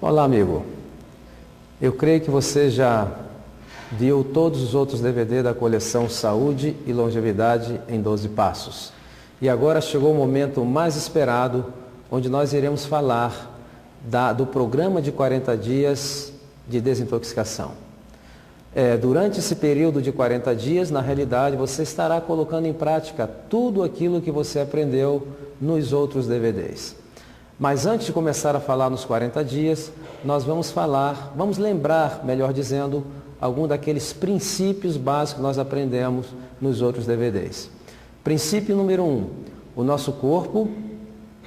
Olá, amigo. Eu creio que você já viu todos os outros DVD da coleção Saúde e Longevidade em 12 Passos. E agora chegou o momento mais esperado, onde nós iremos falar do programa de 40 dias de desintoxicação. Durante esse período de 40 dias, na realidade, você estará colocando em prática tudo aquilo que você aprendeu nos outros DVDs. Mas antes de começar a falar nos 40 dias, nós vamos lembrar, melhor dizendo, algum daqueles princípios básicos que nós aprendemos nos outros DVDs. Princípio número 1, o nosso corpo,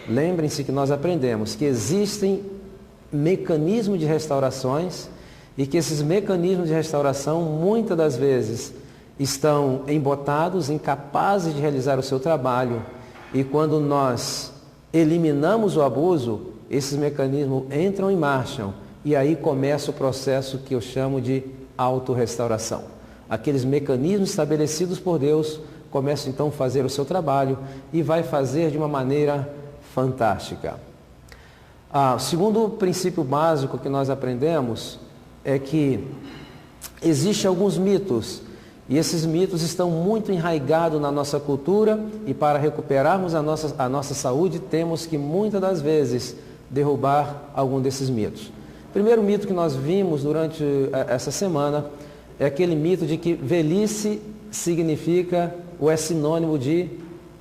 lembrem-se que nós aprendemos que existem mecanismos de restaurações e que esses mecanismos de restauração, muitas das vezes, estão embotados, incapazes de realizar o seu trabalho, e quando nós eliminamos o abuso, esses mecanismos entram em marcha e aí começa o processo que eu chamo de autorrestauração. Aqueles mecanismos estabelecidos por Deus começam então a fazer o seu trabalho e vai fazer de uma maneira fantástica. O segundo princípio básico que nós aprendemos é que existem alguns mitos, e esses mitos estão muito enraigados na nossa cultura, e para recuperarmos a nossa saúde, temos que muitas das vezes derrubar algum desses mitos. O primeiro mito que nós vimos durante essa semana é aquele mito de que velhice significa ou é sinônimo de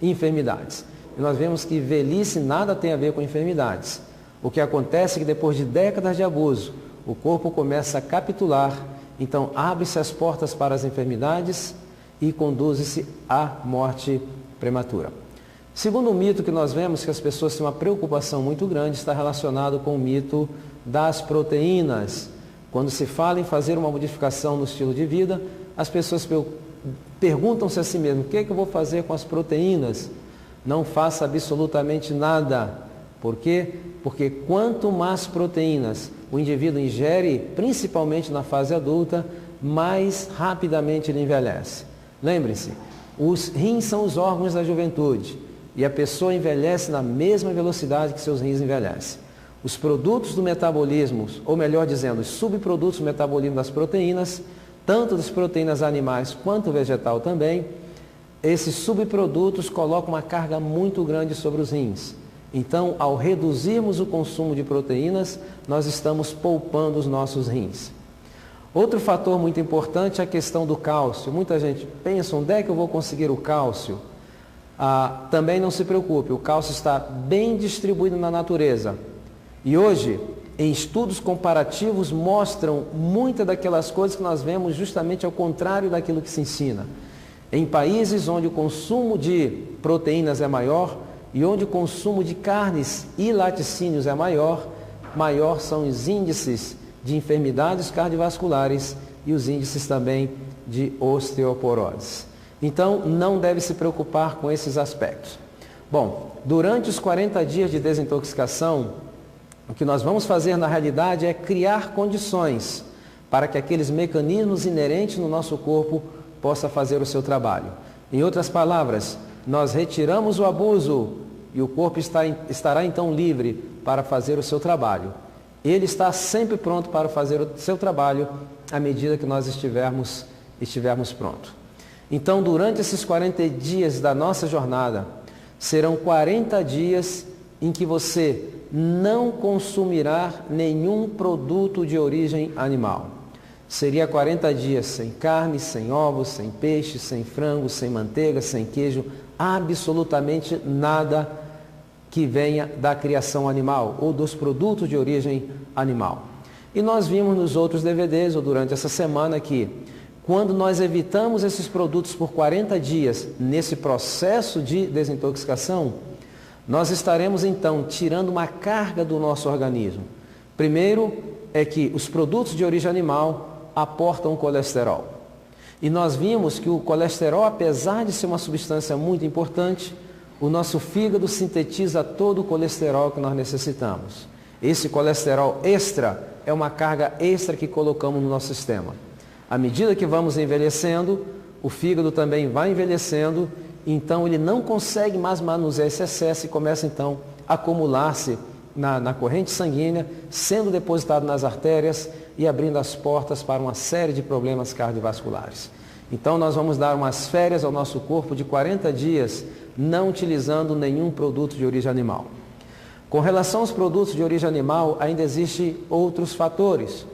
enfermidades. E nós vemos que velhice nada tem a ver com enfermidades. O que acontece é que depois de décadas de abuso, o corpo começa a capitular. Então, abre-se as portas para as enfermidades e conduz-se à morte prematura. Segundo mito que nós vemos que as pessoas têm uma preocupação muito grande, está relacionado com o mito das proteínas. Quando se fala em fazer uma modificação no estilo de vida, as pessoas perguntam-se a si mesmas: o que é que eu vou fazer com as proteínas? Não faça absolutamente nada. Por quê? Porque quanto mais proteínas o indivíduo ingere, principalmente na fase adulta, mais rapidamente ele envelhece. Lembre-se, os rins são os órgãos da juventude e a pessoa envelhece na mesma velocidade que seus rins envelhecem. Os produtos do metabolismo, ou melhor dizendo, os subprodutos do metabolismo das proteínas, tanto das proteínas animais quanto vegetal também, esses subprodutos colocam uma carga muito grande sobre os rins. Então, ao reduzirmos o consumo de proteínas, nós estamos poupando os nossos rins. Outro fator muito importante é a questão do cálcio. Muita gente pensa: onde é que eu vou conseguir o cálcio? Também não se preocupe, o cálcio está bem distribuído na natureza. E hoje, em estudos comparativos, mostram muitas daquelas coisas que nós vemos justamente ao contrário daquilo que se ensina. Em países onde o consumo de proteínas é maior, e onde o consumo de carnes e laticínios é maior são os índices de enfermidades cardiovasculares e os índices também de osteoporose. Então, não deve se preocupar com esses aspectos. Bom, durante os 40 dias de desintoxicação, o que nós vamos fazer na realidade é criar condições para que aqueles mecanismos inerentes no nosso corpo possam fazer o seu trabalho. Em outras palavras, nós retiramos o abuso e o corpo estará então livre para fazer o seu trabalho. Ele está sempre pronto para fazer o seu trabalho à medida que nós estivermos prontos. Então, durante esses 40 dias da nossa jornada, serão 40 dias em que você não consumirá nenhum produto de origem animal. Seria 40 dias sem carne, sem ovos, sem peixe, sem frango, sem manteiga, sem queijo, absolutamente nada que venha da criação animal ou dos produtos de origem animal. E nós vimos nos outros DVDs, ou durante essa semana, que quando nós evitamos esses produtos por 40 dias, nesse processo de desintoxicação, nós estaremos então tirando uma carga do nosso organismo. Primeiro é que os produtos de origem animal aportam colesterol. E nós vimos que o colesterol, apesar de ser uma substância muito importante, o nosso fígado sintetiza todo o colesterol que nós necessitamos. Esse colesterol extra é uma carga extra que colocamos no nosso sistema. À medida que vamos envelhecendo, o fígado também vai envelhecendo, então ele não consegue mais manusear esse excesso e começa então a acumular-se na corrente sanguínea, sendo depositado nas artérias e abrindo as portas para uma série de problemas cardiovasculares. Então nós vamos dar umas férias ao nosso corpo de 40 dias, não utilizando nenhum produto de origem animal. Com relação aos produtos de origem animal, ainda existem outros fatores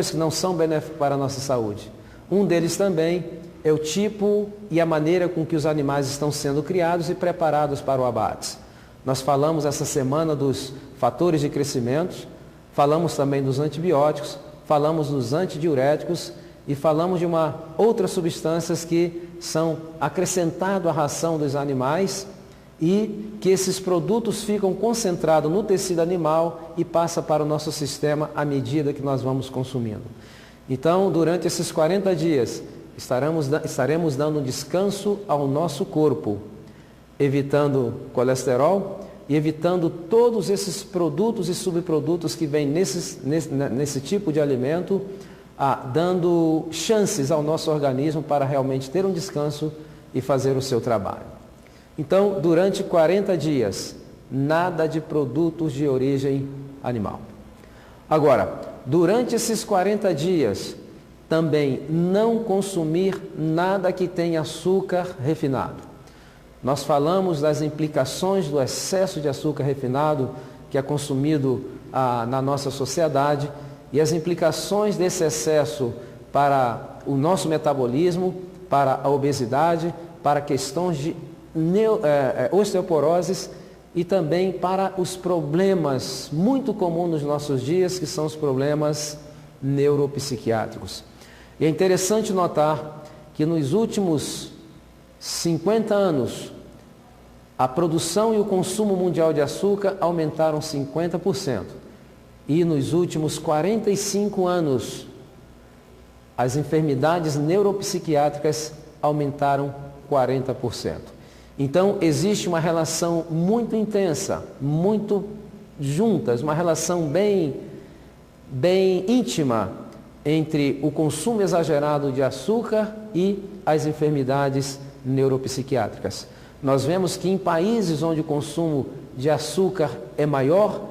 que não são benéficos para a nossa saúde. Um deles também é o tipo e a maneira com que os animais estão sendo criados e preparados para o abate. Nós falamos essa semana dos fatores de crescimento, falamos também dos antibióticos, falamos dos antidiuréticos e falamos de outras substâncias que são acrescentadas à ração dos animais e que esses produtos ficam concentrados no tecido animal e passam para o nosso sistema à medida que nós vamos consumindo. Então, durante esses 40 dias, estaremos dando um descanso ao nosso corpo, evitando colesterol e evitando todos esses produtos e subprodutos que vêm nesse tipo de alimento, dando chances ao nosso organismo para realmente ter um descanso e fazer o seu trabalho. Então, durante 40 dias, nada de produtos de origem animal. Agora, durante esses 40 dias, também não consumir nada que tenha açúcar refinado. Nós falamos das implicações do excesso de açúcar refinado que é consumido na nossa sociedade e as implicações desse excesso para o nosso metabolismo, para a obesidade, para questões de osteoporoses e também para os problemas muito comuns nos nossos dias, que são os problemas neuropsiquiátricos. E é interessante notar que nos últimos 50 anos, a produção e o consumo mundial de açúcar aumentaram 50%. E nos últimos 45 anos, as enfermidades neuropsiquiátricas aumentaram 40%. Então, existe uma relação muito intensa, muito juntas, uma relação bem íntima entre o consumo exagerado de açúcar e as enfermidades neuropsiquiátricas. Nós vemos que em países onde o consumo de açúcar é maior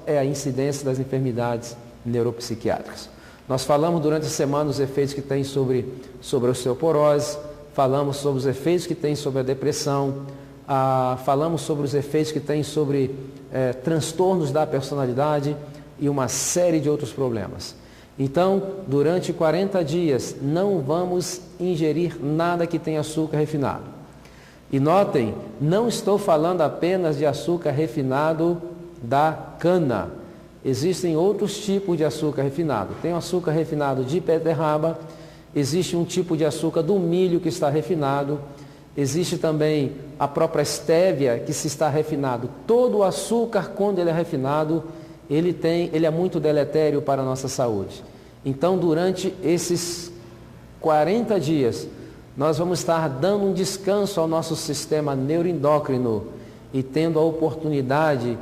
é a incidência das enfermidades neuropsiquiátricas. Nós falamos durante a semana os efeitos que tem sobre a osteoporose, falamos sobre os efeitos que tem sobre a depressão, falamos sobre os efeitos que tem sobre transtornos da personalidade e uma série de outros problemas. Então, durante 40 dias, não vamos ingerir nada que tenha açúcar refinado. E notem, não estou falando apenas de açúcar refinado da cana. Existem outros tipos de açúcar refinado. Tem o açúcar refinado de beterraba, existe um tipo de açúcar do milho que está refinado, existe também a própria estévia que se está refinado. Todo o açúcar, quando ele é refinado, ele é muito deletério para a nossa saúde. Então, durante esses 40 dias, nós vamos estar dando um descanso ao nosso sistema neuroendócrino e dando a oportunidade,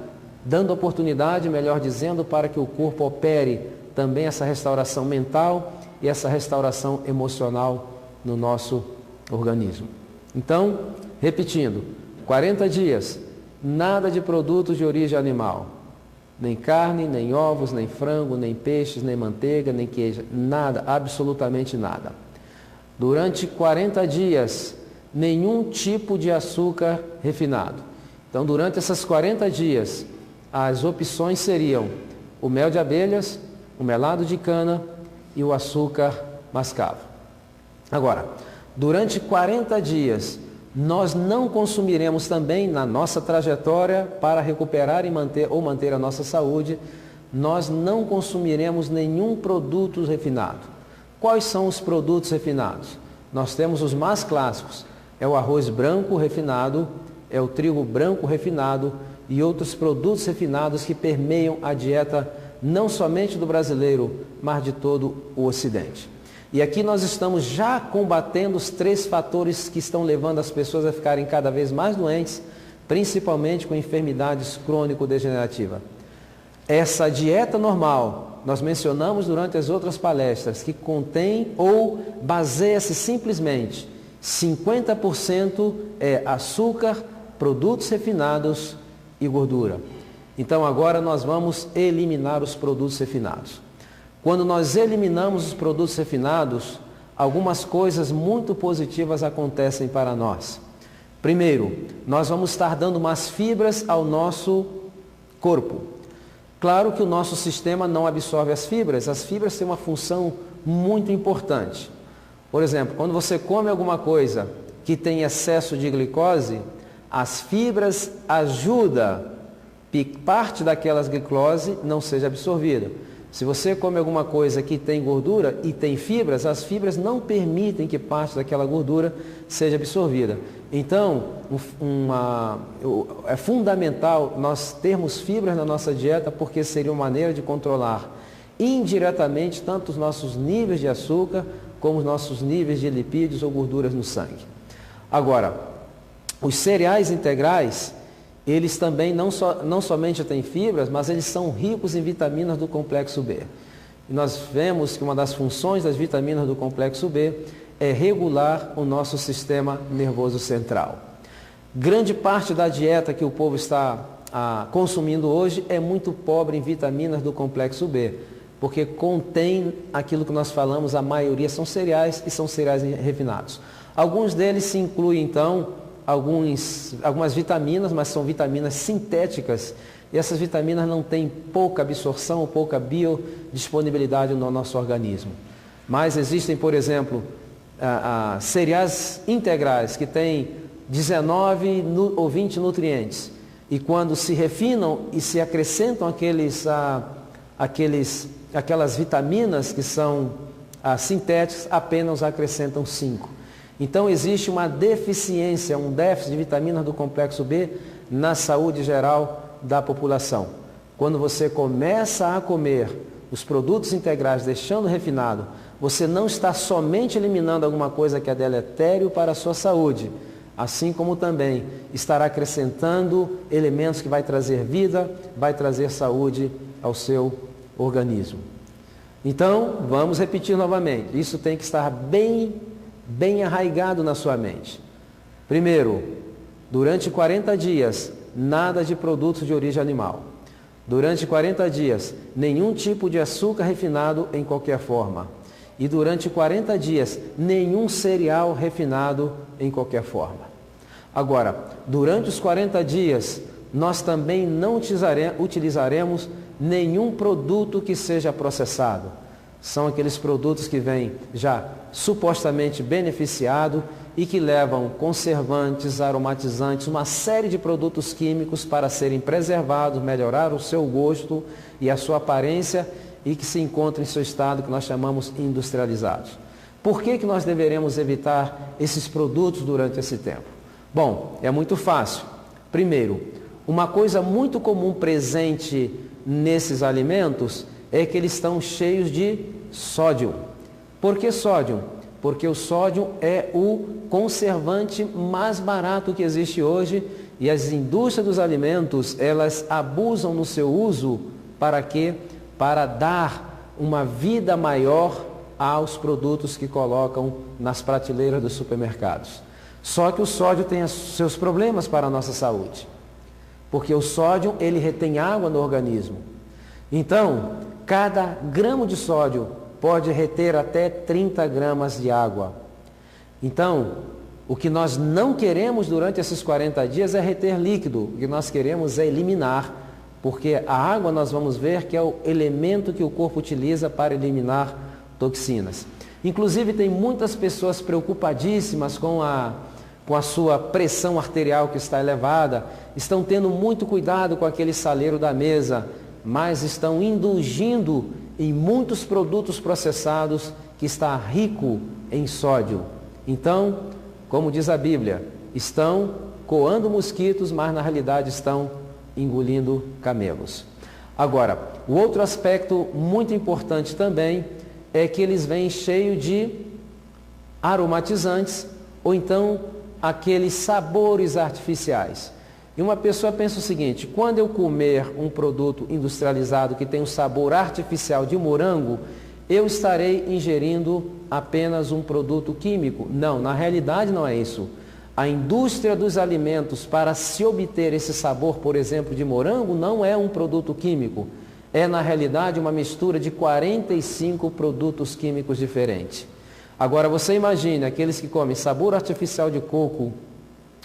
melhor dizendo, para que o corpo opere também essa restauração mental e essa restauração emocional no nosso organismo. Então, repetindo, 40 dias, nada de produtos de origem animal. Nem carne, nem ovos, nem frango, nem peixes, nem manteiga, nem queijo, nada, absolutamente nada. Durante 40 dias, nenhum tipo de açúcar refinado. Então, durante esses 40 dias, as opções seriam o mel de abelhas, o melado de cana e o açúcar mascavo. Agora, durante 40 dias, nós não consumiremos também na nossa trajetória para recuperar e manter a nossa saúde, nós não consumiremos nenhum produto refinado. Quais são os produtos refinados? Nós temos os mais clássicos, é o arroz branco refinado, é o trigo branco refinado e outros produtos refinados que permeiam a dieta não somente do brasileiro, mas de todo o Ocidente. E aqui nós estamos já combatendo os 3 fatores que estão levando as pessoas a ficarem cada vez mais doentes, principalmente com enfermidades crônico-degenerativas. Essa dieta normal, nós mencionamos durante as outras palestras, que contém ou baseia-se simplesmente 50% é açúcar, produtos refinados e gordura. Então agora nós vamos eliminar os produtos refinados. Quando nós eliminamos os produtos refinados, algumas coisas muito positivas acontecem para nós. Primeiro, nós vamos estar dando mais fibras ao nosso corpo. Claro que o nosso sistema não absorve as fibras têm uma função muito importante. Por exemplo, quando você come alguma coisa que tem excesso de glicose, as fibras ajudam que parte daquelas glicose não seja absorvida. Se você come alguma coisa que tem gordura e tem fibras, as fibras não permitem que parte daquela gordura seja absorvida. Então, é fundamental nós termos fibras na nossa dieta, porque seria uma maneira de controlar indiretamente tanto os nossos níveis de açúcar como os nossos níveis de lipídios ou gorduras no sangue. Agora, os cereais integrais, eles também não somente têm fibras, mas eles são ricos em vitaminas do complexo B. E nós vemos que uma das funções das vitaminas do complexo B é regular o nosso sistema nervoso central. Grande parte da dieta que o povo está consumindo hoje é muito pobre em vitaminas do complexo B, porque contém aquilo que nós falamos, a maioria são cereais e são cereais refinados. Alguns deles se incluem, então, algumas vitaminas, mas são vitaminas sintéticas, e essas vitaminas não têm pouca absorção, pouca biodisponibilidade no nosso organismo. Mas existem, por exemplo, cereais integrais que têm 19 ou 20 nutrientes, e quando se refinam e se acrescentam aquelas vitaminas que são sintéticas, apenas acrescentam 5. Então existe uma deficiência, um déficit de vitaminas do complexo B na saúde geral da população. Quando você começa a comer os produtos integrais, deixando refinado, você não está somente eliminando alguma coisa que é deletério para a sua saúde, assim como também estará acrescentando elementos que vai trazer vida, vai trazer saúde ao seu organismo. Então, vamos repetir novamente. Isso tem que estar bem arraigado na sua mente. Primeiro, durante 40 dias, nada de produtos de origem animal. Durante 40 dias, nenhum tipo de açúcar refinado em qualquer forma. E durante 40 dias, nenhum cereal refinado em qualquer forma. Agora, durante os 40 dias, nós também não utilizaremos nenhum produto que seja processado. São aqueles produtos que vêm já supostamente beneficiados e que levam conservantes, aromatizantes, uma série de produtos químicos para serem preservados, melhorar o seu gosto e a sua aparência e que se encontram em seu estado que nós chamamos industrializados. Por que nós deveremos evitar esses produtos durante esse tempo? Bom, é muito fácil. Primeiro, uma coisa muito comum presente nesses alimentos é que eles estão cheios de sódio. Por que sódio? Porque o sódio é o conservante mais barato que existe hoje e as indústrias dos alimentos, elas abusam no seu uso para quê? Para dar uma vida maior aos produtos que colocam nas prateleiras dos supermercados. Só que o sódio tem os seus problemas para a nossa saúde, porque o sódio, ele retém água no organismo. Então, cada gramo de sódio pode reter até 30 gramas de água. Então, o que nós não queremos durante esses 40 dias é reter líquido, o que nós queremos é eliminar, porque a água nós vamos ver que é o elemento que o corpo utiliza para eliminar toxinas. Inclusive, tem muitas pessoas preocupadíssimas com a sua pressão arterial que está elevada, estão tendo muito cuidado com aquele saleiro da mesa, mas estão indulgindo em muitos produtos processados que está rico em sódio. Então, como diz a Bíblia, estão coando mosquitos, mas na realidade estão engolindo camelos. Agora, o outro aspecto muito importante também é que eles vêm cheios de aromatizantes ou então aqueles sabores artificiais. E uma pessoa pensa o seguinte: quando eu comer um produto industrializado que tem um sabor artificial de morango, eu estarei ingerindo apenas um produto químico. Não, na realidade não é isso. A indústria dos alimentos, para se obter esse sabor, por exemplo, de morango, não é um produto químico. É, na realidade, uma mistura de 45 produtos químicos diferentes. Agora, você imagine aqueles que comem sabor artificial de coco,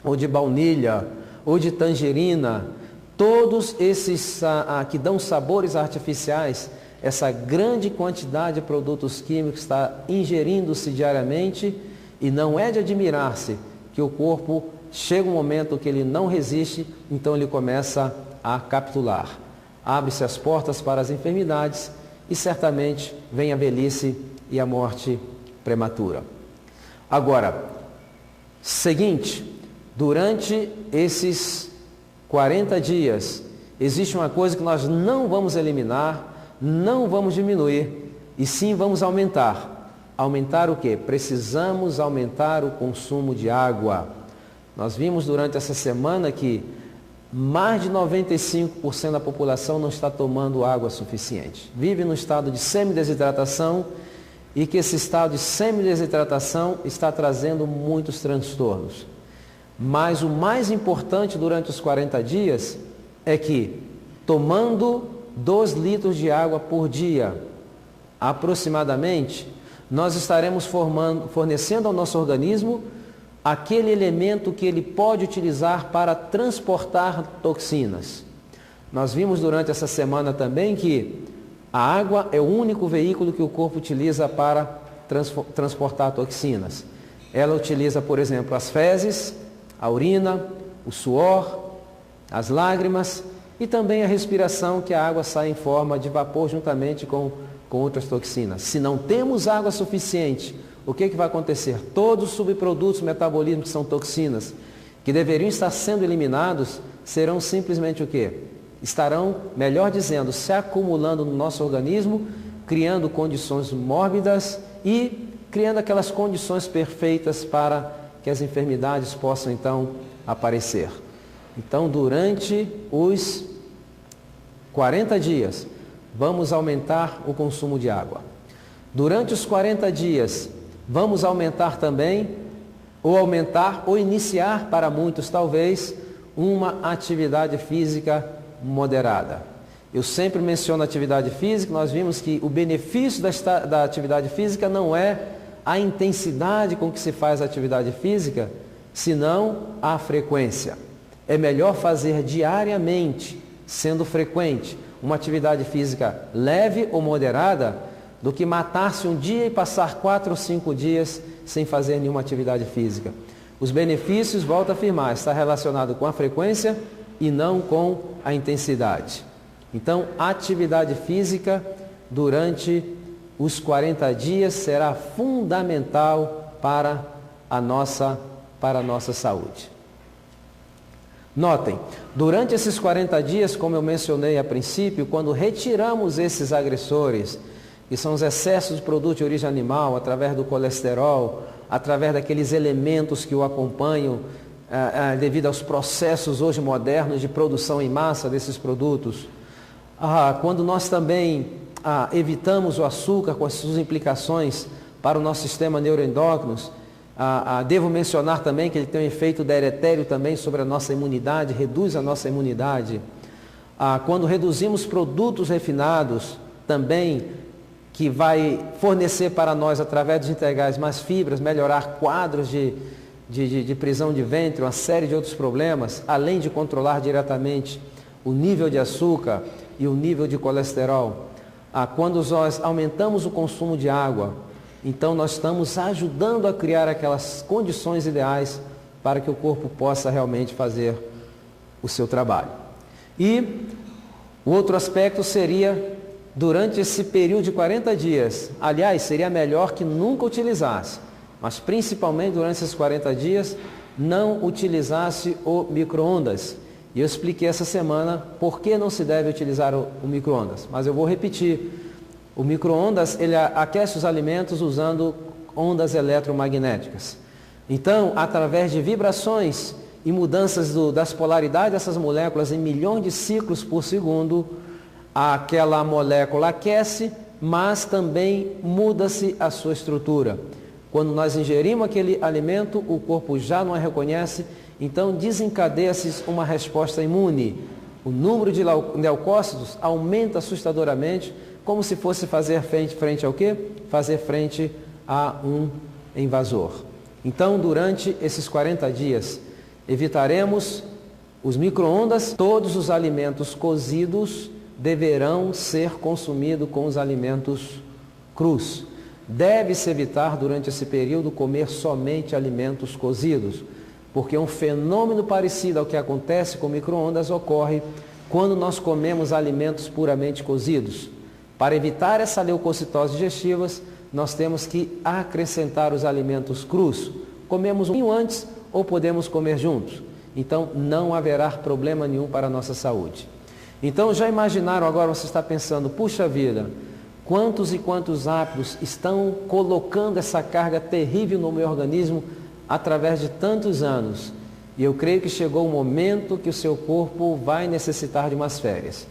ou de baunilha, ou de tangerina, todos esses que dão sabores artificiais, essa grande quantidade de produtos químicos está ingerindo-se diariamente, e não é de admirar-se que o corpo chega um momento que ele não resiste, então ele começa a capitular. Abre-se as portas para as enfermidades e certamente vem a velhice e a morte prematura. Agora, seguinte, durante esses 40 dias, existe uma coisa que nós não vamos eliminar, não vamos diminuir, e sim vamos aumentar. Aumentar o quê? Precisamos aumentar o consumo de água. Nós vimos durante essa semana que mais de 95% da população não está tomando água suficiente. Vive no estado de semidesidratação e que esse estado de semidesidratação está trazendo muitos transtornos. Mas o mais importante durante os 40 dias é que, tomando 2 litros de água por dia, aproximadamente, nós estaremos fornecendo ao nosso organismo aquele elemento que ele pode utilizar para transportar toxinas. Nós vimos durante essa semana também que a água é o único veículo que o corpo utiliza para transportar toxinas. Ela utiliza, por exemplo, as fezes, a urina, o suor, as lágrimas e também a respiração, que a água sai em forma de vapor juntamente com outras toxinas. Se não temos água suficiente, o que vai acontecer? Todos os subprodutos do metabolismo que são toxinas, que deveriam estar sendo eliminados, serão simplesmente o quê? Estarão, melhor dizendo, se acumulando no nosso organismo, criando condições mórbidas e criando aquelas condições perfeitas para que as enfermidades possam então aparecer. Então, durante os 40 dias, vamos aumentar o consumo de água. Durante os 40 dias, vamos aumentar também, ou iniciar para muitos talvez, uma atividade física moderada. Eu sempre menciono a atividade física, nós vimos que o benefício da atividade física não é a intensidade com que se faz a atividade física, senão a frequência. É melhor fazer diariamente, sendo frequente, uma atividade física leve ou moderada, do que matar-se um dia e passar 4 ou 5 dias sem fazer nenhuma atividade física. Os benefícios, volto a afirmar, está relacionado com a frequência e não com a intensidade. Então, a atividade física durante os 40 dias será fundamental para a nossa saúde. Notem, durante esses 40 dias, como eu mencionei a princípio, quando retiramos esses agressores, que são os excessos de produto de origem animal, através do colesterol, através daqueles elementos que o acompanham, devido aos processos hoje modernos de produção em massa desses produtos, quando nós também evitamos o açúcar com as suas implicações para o nosso sistema neuroendócrino, devo mencionar também que ele tem um efeito deletério também sobre a nossa imunidade, reduz a nossa imunidade. Quando reduzimos produtos refinados, também que vai fornecer para nós, através dos integrais, mais fibras, melhorar quadros de prisão de ventre, uma série de outros problemas, além de controlar diretamente o nível de açúcar e o nível de colesterol. Quando nós aumentamos o consumo de água, então nós estamos ajudando a criar aquelas condições ideais para que o corpo possa realmente fazer o seu trabalho. E o outro aspecto seria, durante esse período de 40 dias, aliás, seria melhor que nunca utilizasse, mas principalmente durante esses 40 dias, não utilizasse o micro-ondas. E eu expliquei essa semana por que não se deve utilizar o micro-ondas, mas eu vou repetir. O micro-ondas, ele aquece os alimentos usando ondas eletromagnéticas. Então, através de vibrações e mudanças das polaridades dessas moléculas em milhões de ciclos por segundo, aquela molécula aquece, mas também muda-se a sua estrutura. Quando nós ingerimos aquele alimento, o corpo já não a reconhece, então desencadeia-se uma resposta imune. O número de leucócitos aumenta assustadoramente, como se fosse fazer frente ao quê? Fazer frente a um invasor. Então, durante esses 40 dias, evitaremos os micro-ondas. Todos os alimentos cozidos deverão ser consumidos com os alimentos crus. Deve-se evitar, durante esse período, comer somente alimentos cozidos, porque um fenômeno parecido ao que acontece com micro-ondas ocorre quando nós comemos alimentos puramente cozidos. Para evitar essa leucocitose digestiva, nós temos que acrescentar os alimentos crus. Comemos um pouquinho antes ou podemos comer juntos. Então, não haverá problema nenhum para a nossa saúde. Então, já imaginaram, agora você está pensando, puxa vida, quantos e quantos hábitos estão colocando essa carga terrível no meu organismo através de tantos anos? E eu creio que chegou o momento que o seu corpo vai necessitar de umas férias.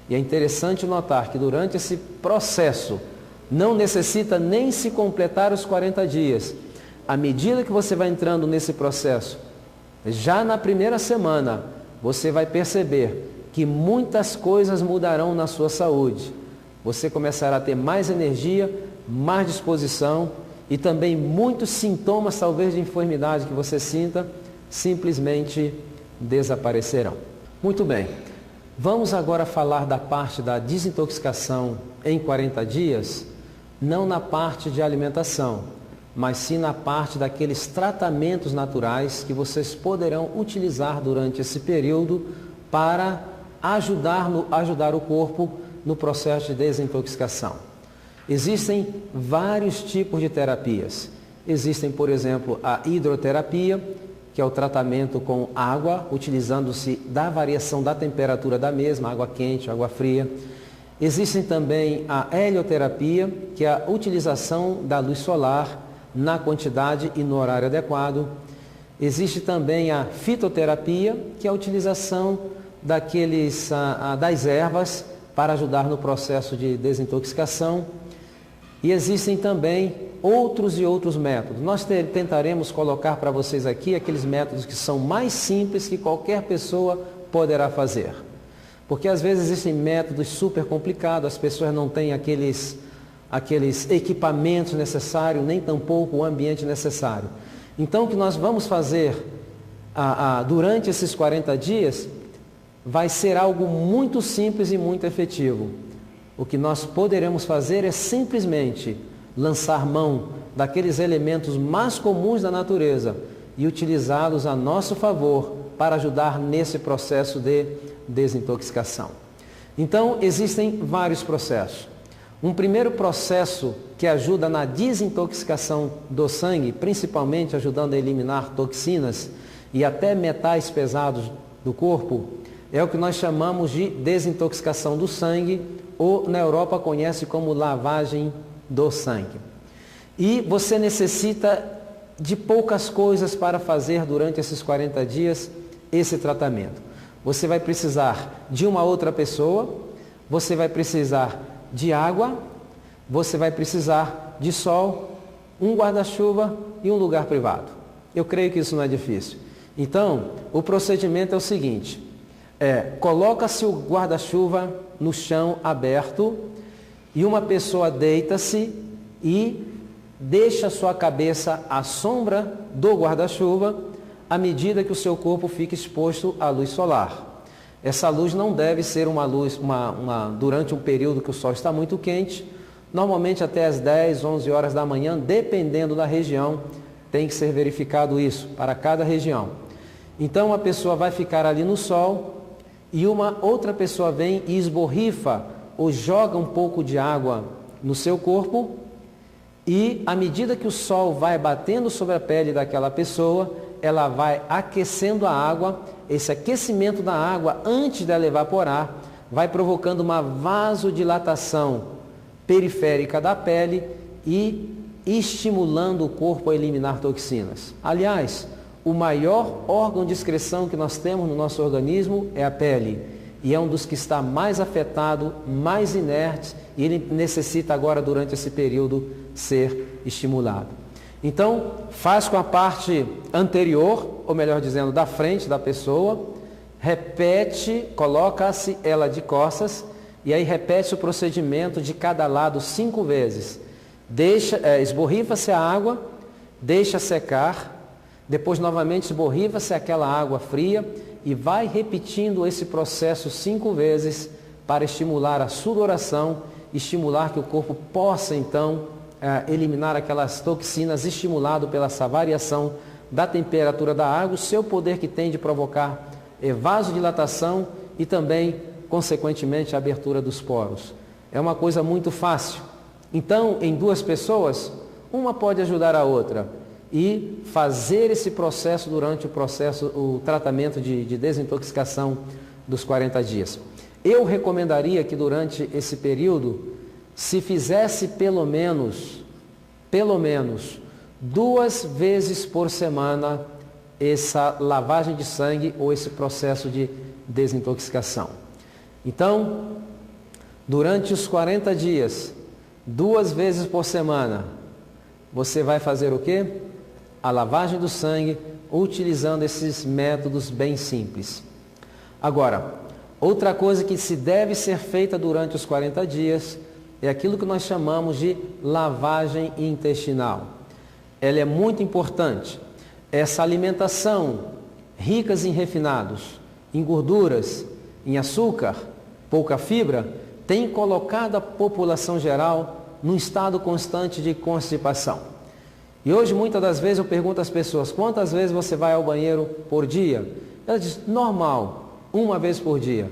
E é interessante notar que durante esse processo, não necessita nem se completar os 40 dias. À medida que você vai entrando nesse processo, já na primeira semana, você vai perceber que muitas coisas mudarão na sua saúde. Você começará a ter mais energia, mais disposição e também muitos sintomas, talvez, de enfermidade que você sinta, simplesmente desaparecerão. Muito bem, vamos agora falar da parte da desintoxicação em 40 dias, não na parte de alimentação, mas sim na parte daqueles tratamentos naturais que vocês poderão utilizar durante esse período para ajudar o corpo no processo de desintoxicação. Existem vários tipos de terapias. Existem, por exemplo, a hidroterapia, que é o tratamento com água, utilizando-se da variação da temperatura da mesma, água quente, água fria. Existem também a helioterapia, que é a utilização da luz solar na quantidade e no horário adequado. Existe também a fitoterapia, que é a utilização das ervas para ajudar no processo de desintoxicação. E existem também outros métodos. Nós tentaremos colocar para vocês aqui aqueles métodos que são mais simples que qualquer pessoa poderá fazer. Porque às vezes existem métodos super complicados, as pessoas não têm aqueles equipamentos necessários, nem tampouco o ambiente necessário. Então, o que nós vamos fazer durante esses 40 dias vai ser algo muito simples e muito efetivo. O que nós poderemos fazer é simplesmente lançar mão daqueles elementos mais comuns da natureza e utilizá-los a nosso favor para ajudar nesse processo de desintoxicação. Então, existem vários processos. Um primeiro processo que ajuda na desintoxicação do sangue, principalmente ajudando a eliminar toxinas e até metais pesados do corpo, é o que nós chamamos de desintoxicação do sangue, ou na Europa conhece como lavagem do sangue. E você necessita de poucas coisas para fazer durante esses 40 dias esse tratamento. Você vai precisar de uma outra pessoa, você vai precisar de água, você vai precisar de sol, um guarda-chuva e um lugar privado. Eu creio que isso não é difícil. Então, o procedimento é o seguinte: coloca-se o guarda-chuva no chão aberto e uma pessoa deita-se e deixa sua cabeça à sombra do guarda-chuva à medida que o seu corpo fica exposto à luz solar. Essa luz não deve ser uma luz durante um período que o sol está muito quente, normalmente até as 10, 11 horas da manhã, dependendo da região, tem que ser verificado isso para cada região. Então a pessoa vai ficar ali no sol e uma outra pessoa vem e esborrifa ou joga um pouco de água no seu corpo e à medida que o sol vai batendo sobre a pele daquela pessoa, ela vai aquecendo a água. Esse aquecimento da água, antes dela evaporar, vai provocando uma vasodilatação periférica da pele e estimulando o corpo a eliminar toxinas. Aliás, o maior órgão de excreção que nós temos no nosso organismo é a pele. E é um dos que está mais afetado, mais inerte, e ele necessita agora, durante esse período, ser estimulado. Então, faz com a parte anterior, ou melhor dizendo, da frente da pessoa, repete, coloca-se ela de costas, e aí repete o procedimento de cada lado 5 vezes. Esborrifa-se a água, deixa secar, depois novamente esborrifa-se aquela água fria e vai repetindo esse processo 5 vezes para estimular a sudoração, estimular que o corpo possa então eliminar aquelas toxinas, estimulado pela essa variação da temperatura da água, o seu poder que tem de provocar vasodilatação e também, consequentemente, a abertura dos poros. É uma coisa muito fácil. Então, em 2 pessoas, uma pode ajudar a outra e fazer esse processo durante o tratamento de desintoxicação dos 40 dias. Eu recomendaria que durante esse período se fizesse pelo menos 2 vezes por semana essa lavagem de sangue ou esse processo de desintoxicação. Então, durante os 40 dias, 2 vezes por semana, você vai fazer o quê? A lavagem do sangue, utilizando esses métodos bem simples. Agora, outra coisa que se deve ser feita durante os 40 dias é aquilo que nós chamamos de lavagem intestinal. Ela é muito importante. Essa alimentação rica em refinados, em gorduras, em açúcar, pouca fibra, tem colocado a população geral num estado constante de constipação. E hoje, muitas das vezes, eu pergunto às pessoas, quantas vezes você vai ao banheiro por dia? Elas dizem, normal, 1 vez por dia.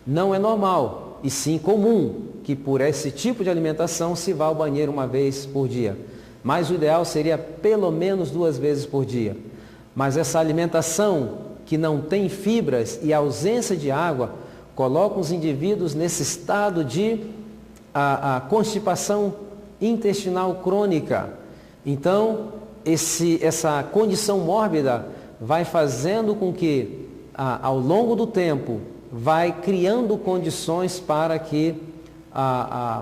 Não é normal, e sim comum, que por esse tipo de alimentação se vá ao banheiro 1 vez por dia. Mas o ideal seria pelo menos 2 vezes por dia. Mas essa alimentação que não tem fibras e ausência de água, coloca os indivíduos nesse estado de constipação intestinal crônica. Então, essa condição mórbida vai fazendo com que, ao longo do tempo, vai criando condições para que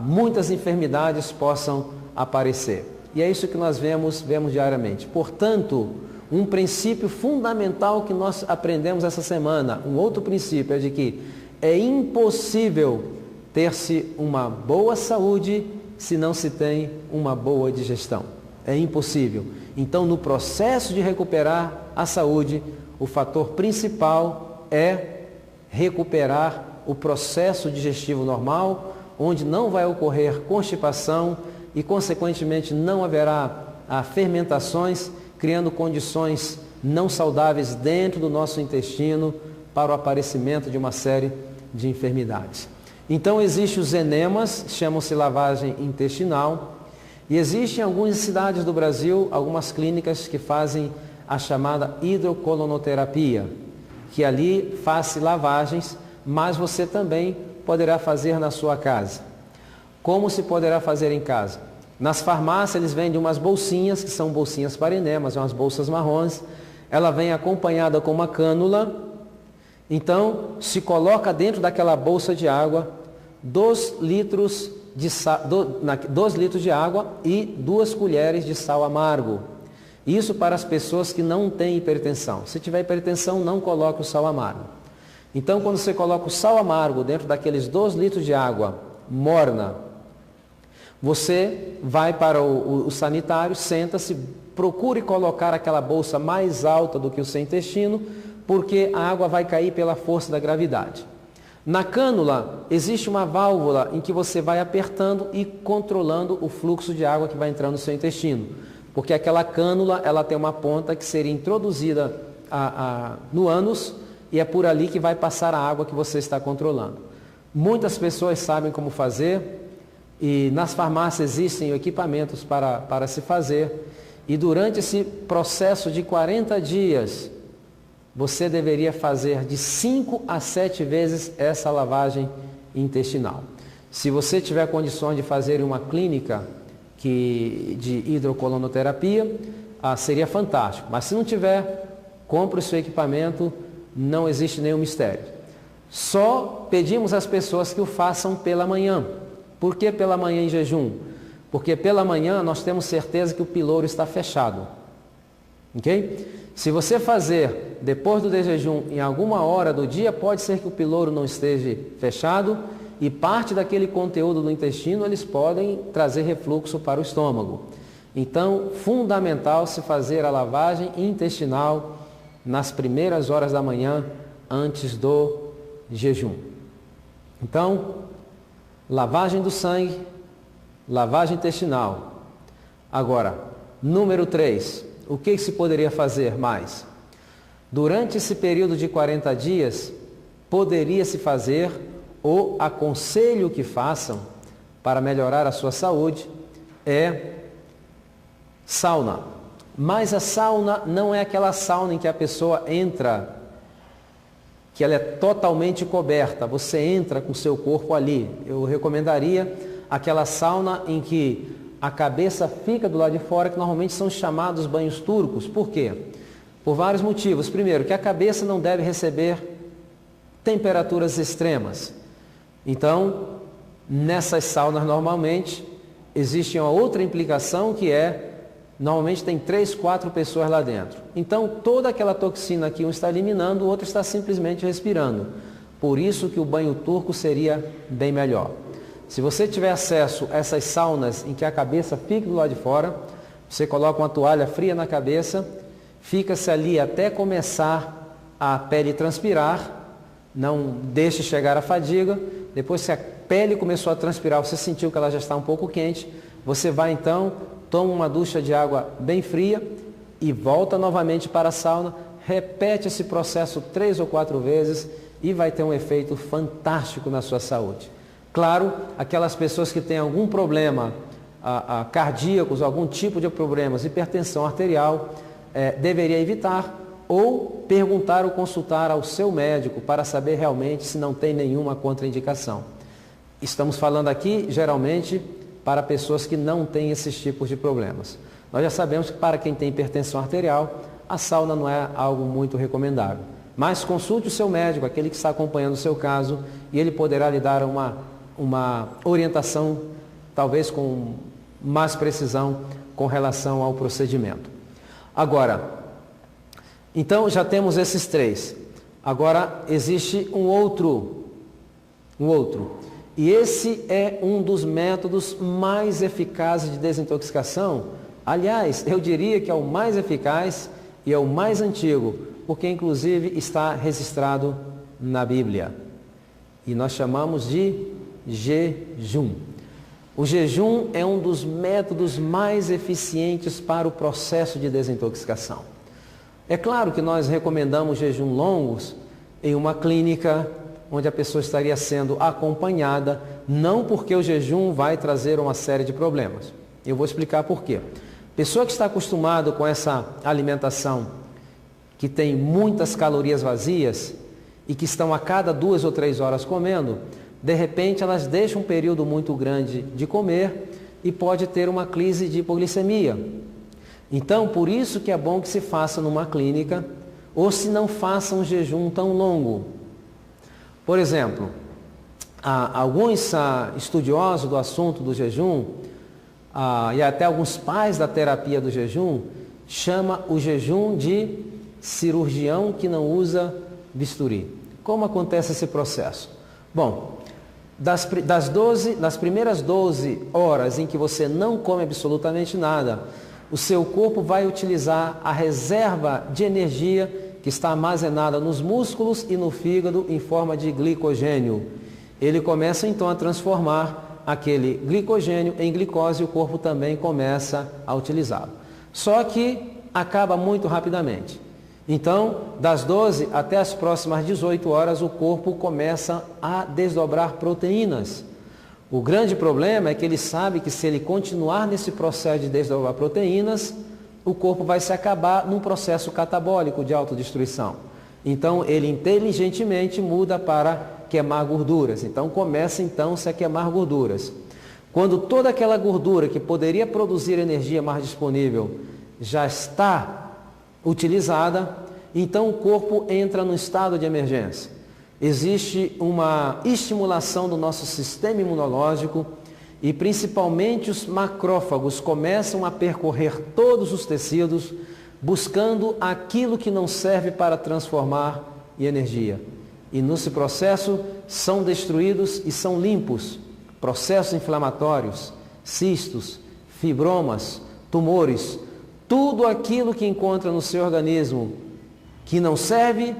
muitas enfermidades possam aparecer. E é isso que nós vemos diariamente. Portanto, um princípio fundamental que nós aprendemos essa semana, um outro princípio é de que é impossível ter-se uma boa saúde se não se tem uma boa digestão. É impossível. Então, no processo de recuperar a saúde, o fator principal é recuperar o processo digestivo normal, onde não vai ocorrer constipação e, consequentemente, não haverá fermentações, criando condições não saudáveis dentro do nosso intestino para o aparecimento de uma série de enfermidades. Então, existem os enemas, chamam-se lavagem intestinal, e existem em algumas cidades do Brasil, algumas clínicas que fazem a chamada hidrocolonoterapia, que ali faz lavagens, mas você também poderá fazer na sua casa. Como se poderá fazer em casa? Nas farmácias eles vendem umas bolsinhas, que são bolsinhas para enemas, umas bolsas marrons. Ela vem acompanhada com uma cânula. Então, se coloca dentro daquela bolsa de água 2 litros de água e 2 colheres de sal amargo. Isso para as pessoas que não têm hipertensão. Se tiver hipertensão, não coloque o sal amargo. Então, quando você coloca o sal amargo dentro daqueles 2 litros de água morna, você vai para o sanitário, senta-se, procure colocar aquela bolsa mais alta do que o seu intestino, porque a água vai cair pela força da gravidade. Na cânula, existe uma válvula em que você vai apertando e controlando o fluxo de água que vai entrando no seu intestino. Porque aquela cânula, ela tem uma ponta que seria introduzida no ânus e é por ali que vai passar a água que você está controlando. Muitas pessoas sabem como fazer e nas farmácias existem equipamentos para se fazer. E durante esse processo de 40 dias, você deveria fazer de 5 a 7 vezes essa lavagem intestinal. Se você tiver condições de fazer em uma clínica de hidrocolonoterapia, seria fantástico. Mas se não tiver, compre o seu equipamento, não existe nenhum mistério. Só pedimos às pessoas que o façam pela manhã. Por que pela manhã em jejum? Porque pela manhã nós temos certeza que o pilouro está fechado. Ok? Se você fazer depois do jejum em alguma hora do dia, pode ser que o pilouro não esteja fechado e parte daquele conteúdo do intestino eles podem trazer refluxo para o estômago. Então, fundamental se fazer a lavagem intestinal nas primeiras horas da manhã antes do jejum. Então, lavagem do sangue, lavagem intestinal. Agora, número 3, o que se poderia fazer mais? Durante esse período de 40 dias, poderia-se fazer, ou aconselho que façam, para melhorar a sua saúde, é sauna. Mas a sauna não é aquela sauna em que a pessoa entra, que ela é totalmente coberta, você entra com o seu corpo ali. Eu recomendaria aquela sauna em que a cabeça fica do lado de fora, que normalmente são chamados banhos turcos. Por quê? Por vários motivos. Primeiro, que a cabeça não deve receber temperaturas extremas. Então, nessas saunas normalmente, existe uma outra implicação que é, normalmente tem 3, 4 pessoas lá dentro. Então, toda aquela toxina que um está eliminando, o outro está simplesmente respirando. Por isso que o banho turco seria bem melhor. Se você tiver acesso a essas saunas em que a cabeça fica do lado de fora, você coloca uma toalha fria na cabeça, fica-se ali até começar a pele transpirar, não deixe chegar a fadiga. Depois, se a pele começou a transpirar, você sentiu que ela já está um pouco quente, você vai então, toma uma ducha de água bem fria e volta novamente para a sauna, repete esse processo 3 ou 4 vezes e vai ter um efeito fantástico na sua saúde. Claro, aquelas pessoas que têm algum problema cardíacos, algum tipo de problemas, hipertensão arterial, deveria evitar ou perguntar ou consultar ao seu médico para saber realmente se não tem nenhuma contraindicação. Estamos falando aqui, geralmente, para pessoas que não têm esses tipos de problemas. Nós já sabemos que para quem tem hipertensão arterial, a sauna não é algo muito recomendável. Mas consulte o seu médico, aquele que está acompanhando o seu caso, e ele poderá lhe dar uma orientação, talvez com mais precisão, com relação ao procedimento. Agora, então já temos esses 3. Agora existe um outro. E esse é um dos métodos mais eficazes de desintoxicação. Aliás, eu diria que é o mais eficaz e é o mais antigo, porque inclusive está registrado na Bíblia. E nós chamamos de jejum. O jejum é um dos métodos mais eficientes para o processo de desintoxicação. É claro que nós recomendamos jejum longos em uma clínica onde a pessoa estaria sendo acompanhada, não porque o jejum vai trazer uma série de problemas. Eu vou explicar por quê. Pessoa que está acostumada com essa alimentação que tem muitas calorias vazias e que estão a cada 2 ou 3 horas comendo, de repente elas deixam um período muito grande de comer e pode ter uma crise de hipoglicemia. Então, por isso que é bom que se faça numa clínica, ou se não faça um jejum tão longo. Por exemplo, alguns estudiosos do assunto do jejum, e até alguns pais da terapia do jejum, chama o jejum de cirurgião que não usa bisturi. Como acontece esse processo? Bom, das primeiras 12 horas em que você não come absolutamente nada, o seu corpo vai utilizar a reserva de energia que está armazenada nos músculos e no fígado em forma de glicogênio. Ele começa então a transformar aquele glicogênio em glicose e o corpo também começa a utilizá-lo. Só que acaba muito rapidamente. Então, das 12 até as próximas 18 horas, o corpo começa a desdobrar proteínas. O grande problema é que ele sabe que se ele continuar nesse processo de desdobrar proteínas, o corpo vai se acabar num processo catabólico de autodestruição. Então, ele inteligentemente muda para queimar gorduras. Então, começa-se a queimar gorduras. Quando toda aquela gordura que poderia produzir energia mais disponível já está utilizada, então o corpo entra no estado de emergência. Existe uma estimulação do nosso sistema imunológico e principalmente os macrófagos começam a percorrer todos os tecidos, buscando aquilo que não serve para transformar em energia. E nesse processo são destruídos e são limpos processos inflamatórios, cistos, fibromas, tumores, tudo aquilo que encontra no seu organismo que não serve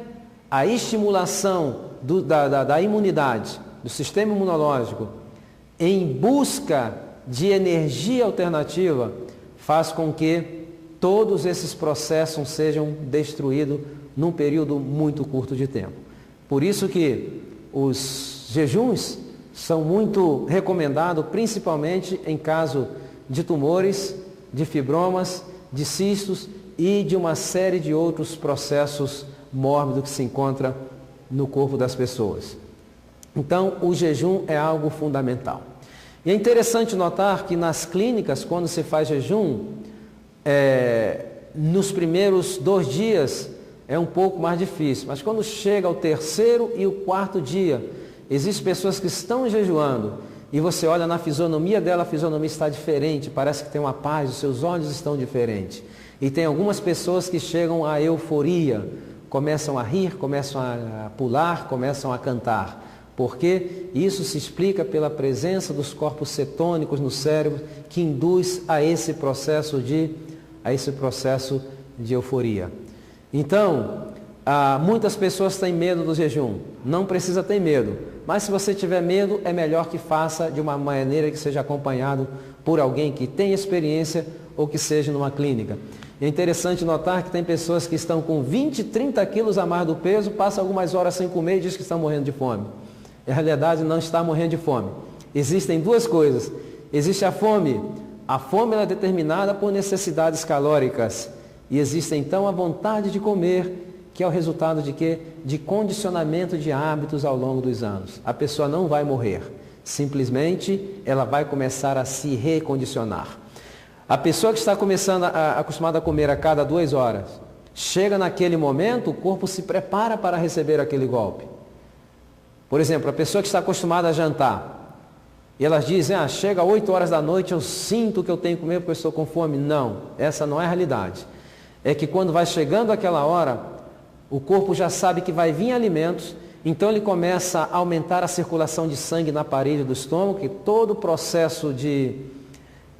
à estimulação da imunidade, do sistema imunológico, em busca de energia alternativa, faz com que todos esses processos sejam destruídos num período muito curto de tempo. Por isso que os jejuns são muito recomendados, principalmente em caso de tumores, de fibromas, de cistos e de uma série de outros processos mórbidos que se encontram no corpo das pessoas. Então, o jejum é algo fundamental. E é interessante notar que nas clínicas, quando se faz jejum, nos primeiros 2 dias é um pouco mais difícil, mas quando chega ao 3º e o 4º dia, existem pessoas que estão jejuando e você olha na fisionomia dela, a fisionomia está diferente, parece que tem uma paz, os seus olhos estão diferentes. E tem algumas pessoas que chegam à euforia, começam a rir, começam a pular, começam a cantar. Porque isso se explica pela presença dos corpos cetônicos no cérebro que induz a esse processo de euforia. Então, muitas pessoas têm medo do jejum. Não precisa ter medo. Mas se você tiver medo, é melhor que faça de uma maneira que seja acompanhado por alguém que tenha experiência ou que seja numa clínica. É interessante notar que tem pessoas que estão com 20, 30 quilos a mais do peso, passam algumas horas sem comer e diz que estão morrendo de fome. Na realidade, não está morrendo de fome. Existem 2 coisas. Existe a fome. A fome ela é determinada por necessidades calóricas. E existe então a vontade de comer, que é o resultado de quê? De condicionamento de hábitos ao longo dos anos. A pessoa não vai morrer. Simplesmente, ela vai começar a se recondicionar. A pessoa que está acostumada a comer a cada 2 horas, chega naquele momento, o corpo se prepara para receber aquele golpe. Por exemplo, a pessoa que está acostumada a jantar, e elas dizem, chega às 8 horas da noite, eu sinto que eu tenho que comer porque eu estou com fome. Não, essa não é a realidade. É que quando vai chegando aquela hora, o corpo já sabe que vai vir alimentos, então ele começa a aumentar a circulação de sangue na parede do estômago, que todo o processo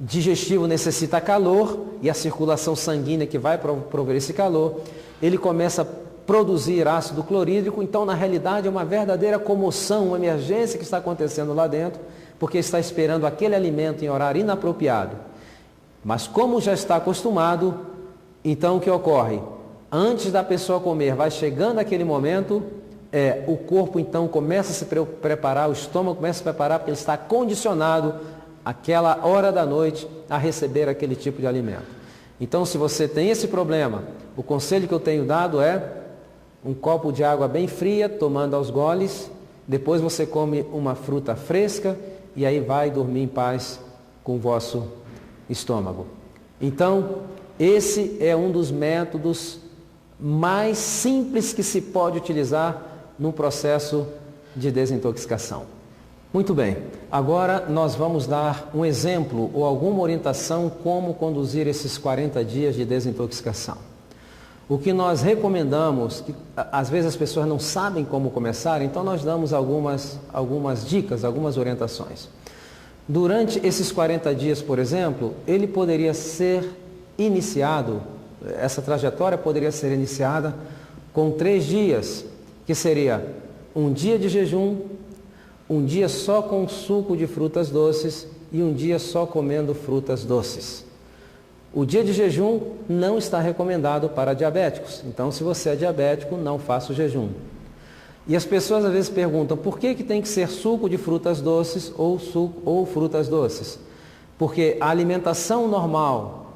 digestivo necessita calor, e a circulação sanguínea que vai prover esse calor, ele começa a produzir ácido clorídrico. Então na realidade é uma verdadeira comoção, uma emergência que está acontecendo lá dentro, porque está esperando aquele alimento em horário inapropriado. Mas como já está acostumado, então o que ocorre? Antes da pessoa comer, vai chegando aquele momento, o corpo então começa a se preparar, o estômago começa a se preparar, porque ele está condicionado àquela hora da noite a receber aquele tipo de alimento. Então, se você tem esse problema, o conselho que eu tenho dado é um copo de água bem fria, tomando aos goles, depois você come uma fruta fresca e aí vai dormir em paz com o vosso estômago. Então, esse é um dos métodos mais simples que se pode utilizar no processo de desintoxicação. Muito bem, agora nós vamos dar um exemplo ou alguma orientação como conduzir esses 40 dias de desintoxicação. O que nós recomendamos, que às vezes as pessoas não sabem como começar, então nós damos algumas dicas, algumas orientações. Durante esses 40 dias, por exemplo, ele poderia ser iniciado, essa trajetória poderia ser iniciada com 3 dias, que seria um dia de jejum, um dia só com suco de frutas doces e um dia só comendo frutas doces. O dia de jejum não está recomendado para diabéticos, então se você é diabético, não faça o jejum. E as pessoas às vezes perguntam, por que tem que ser suco de frutas doces ou frutas doces? Porque a alimentação normal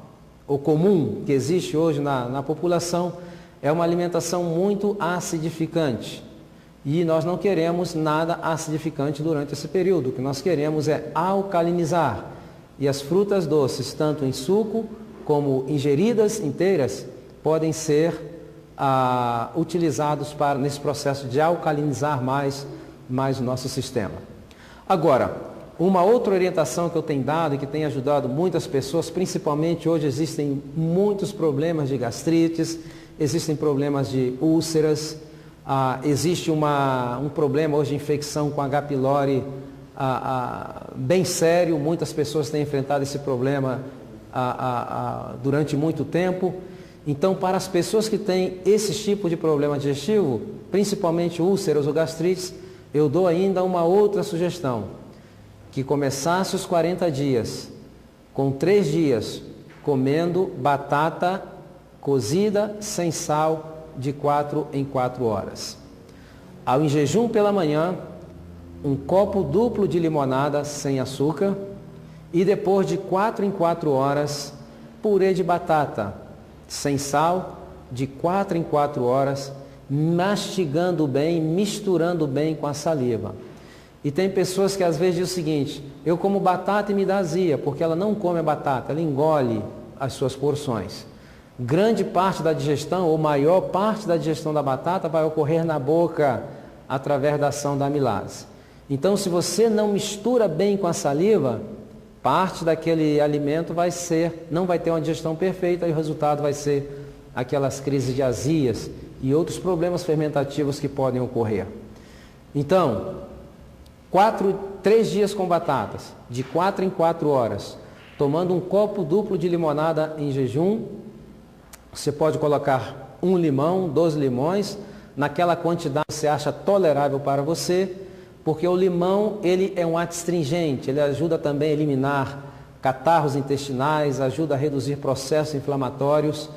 ou comum que existe hoje na população é uma alimentação muito acidificante. E nós não queremos nada acidificante durante esse período. O que nós queremos é alcalinizar. E as frutas doces, tanto em suco como ingeridas inteiras, podem ser utilizados nesse processo de alcalinizar mais o nosso sistema. Agora, Uma outra orientação que eu tenho dado e que tem ajudado muitas pessoas, principalmente hoje existem muitos problemas de gastrites, existem problemas de úlceras, existe um problema hoje de infecção com H. pylori bem sério, muitas pessoas têm enfrentado esse problema durante muito tempo. Então, para as pessoas que têm esse tipo de problema digestivo, principalmente úlceras ou gastrites, eu dou ainda uma outra sugestão, que começasse os 40 dias, com 3 dias, comendo batata cozida sem sal de 4 em 4 horas. Em jejum pela manhã, um copo duplo de limonada sem açúcar e depois de 4 em 4 horas, purê de batata sem sal de 4 em 4 horas, mastigando bem, misturando bem com a saliva. E tem pessoas que às vezes dizem o seguinte: eu como batata e me dá azia, porque ela não come a batata, ela engole as suas porções. Grande parte da digestão, ou maior parte da digestão da batata, vai ocorrer na boca através da ação da amilase. Então, se você não mistura bem com a saliva, parte daquele alimento não vai ter uma digestão perfeita e o resultado vai ser aquelas crises de azias e outros problemas fermentativos que podem ocorrer. Então, 3 dias com batatas, de 4 em 4 horas, tomando um copo duplo de limonada em jejum. Você pode colocar 1 limão, 2 limões, naquela quantidade que você acha tolerável para você, porque o limão ele é um astringente, ele ajuda também a eliminar catarros intestinais, ajuda a reduzir processos inflamatórios.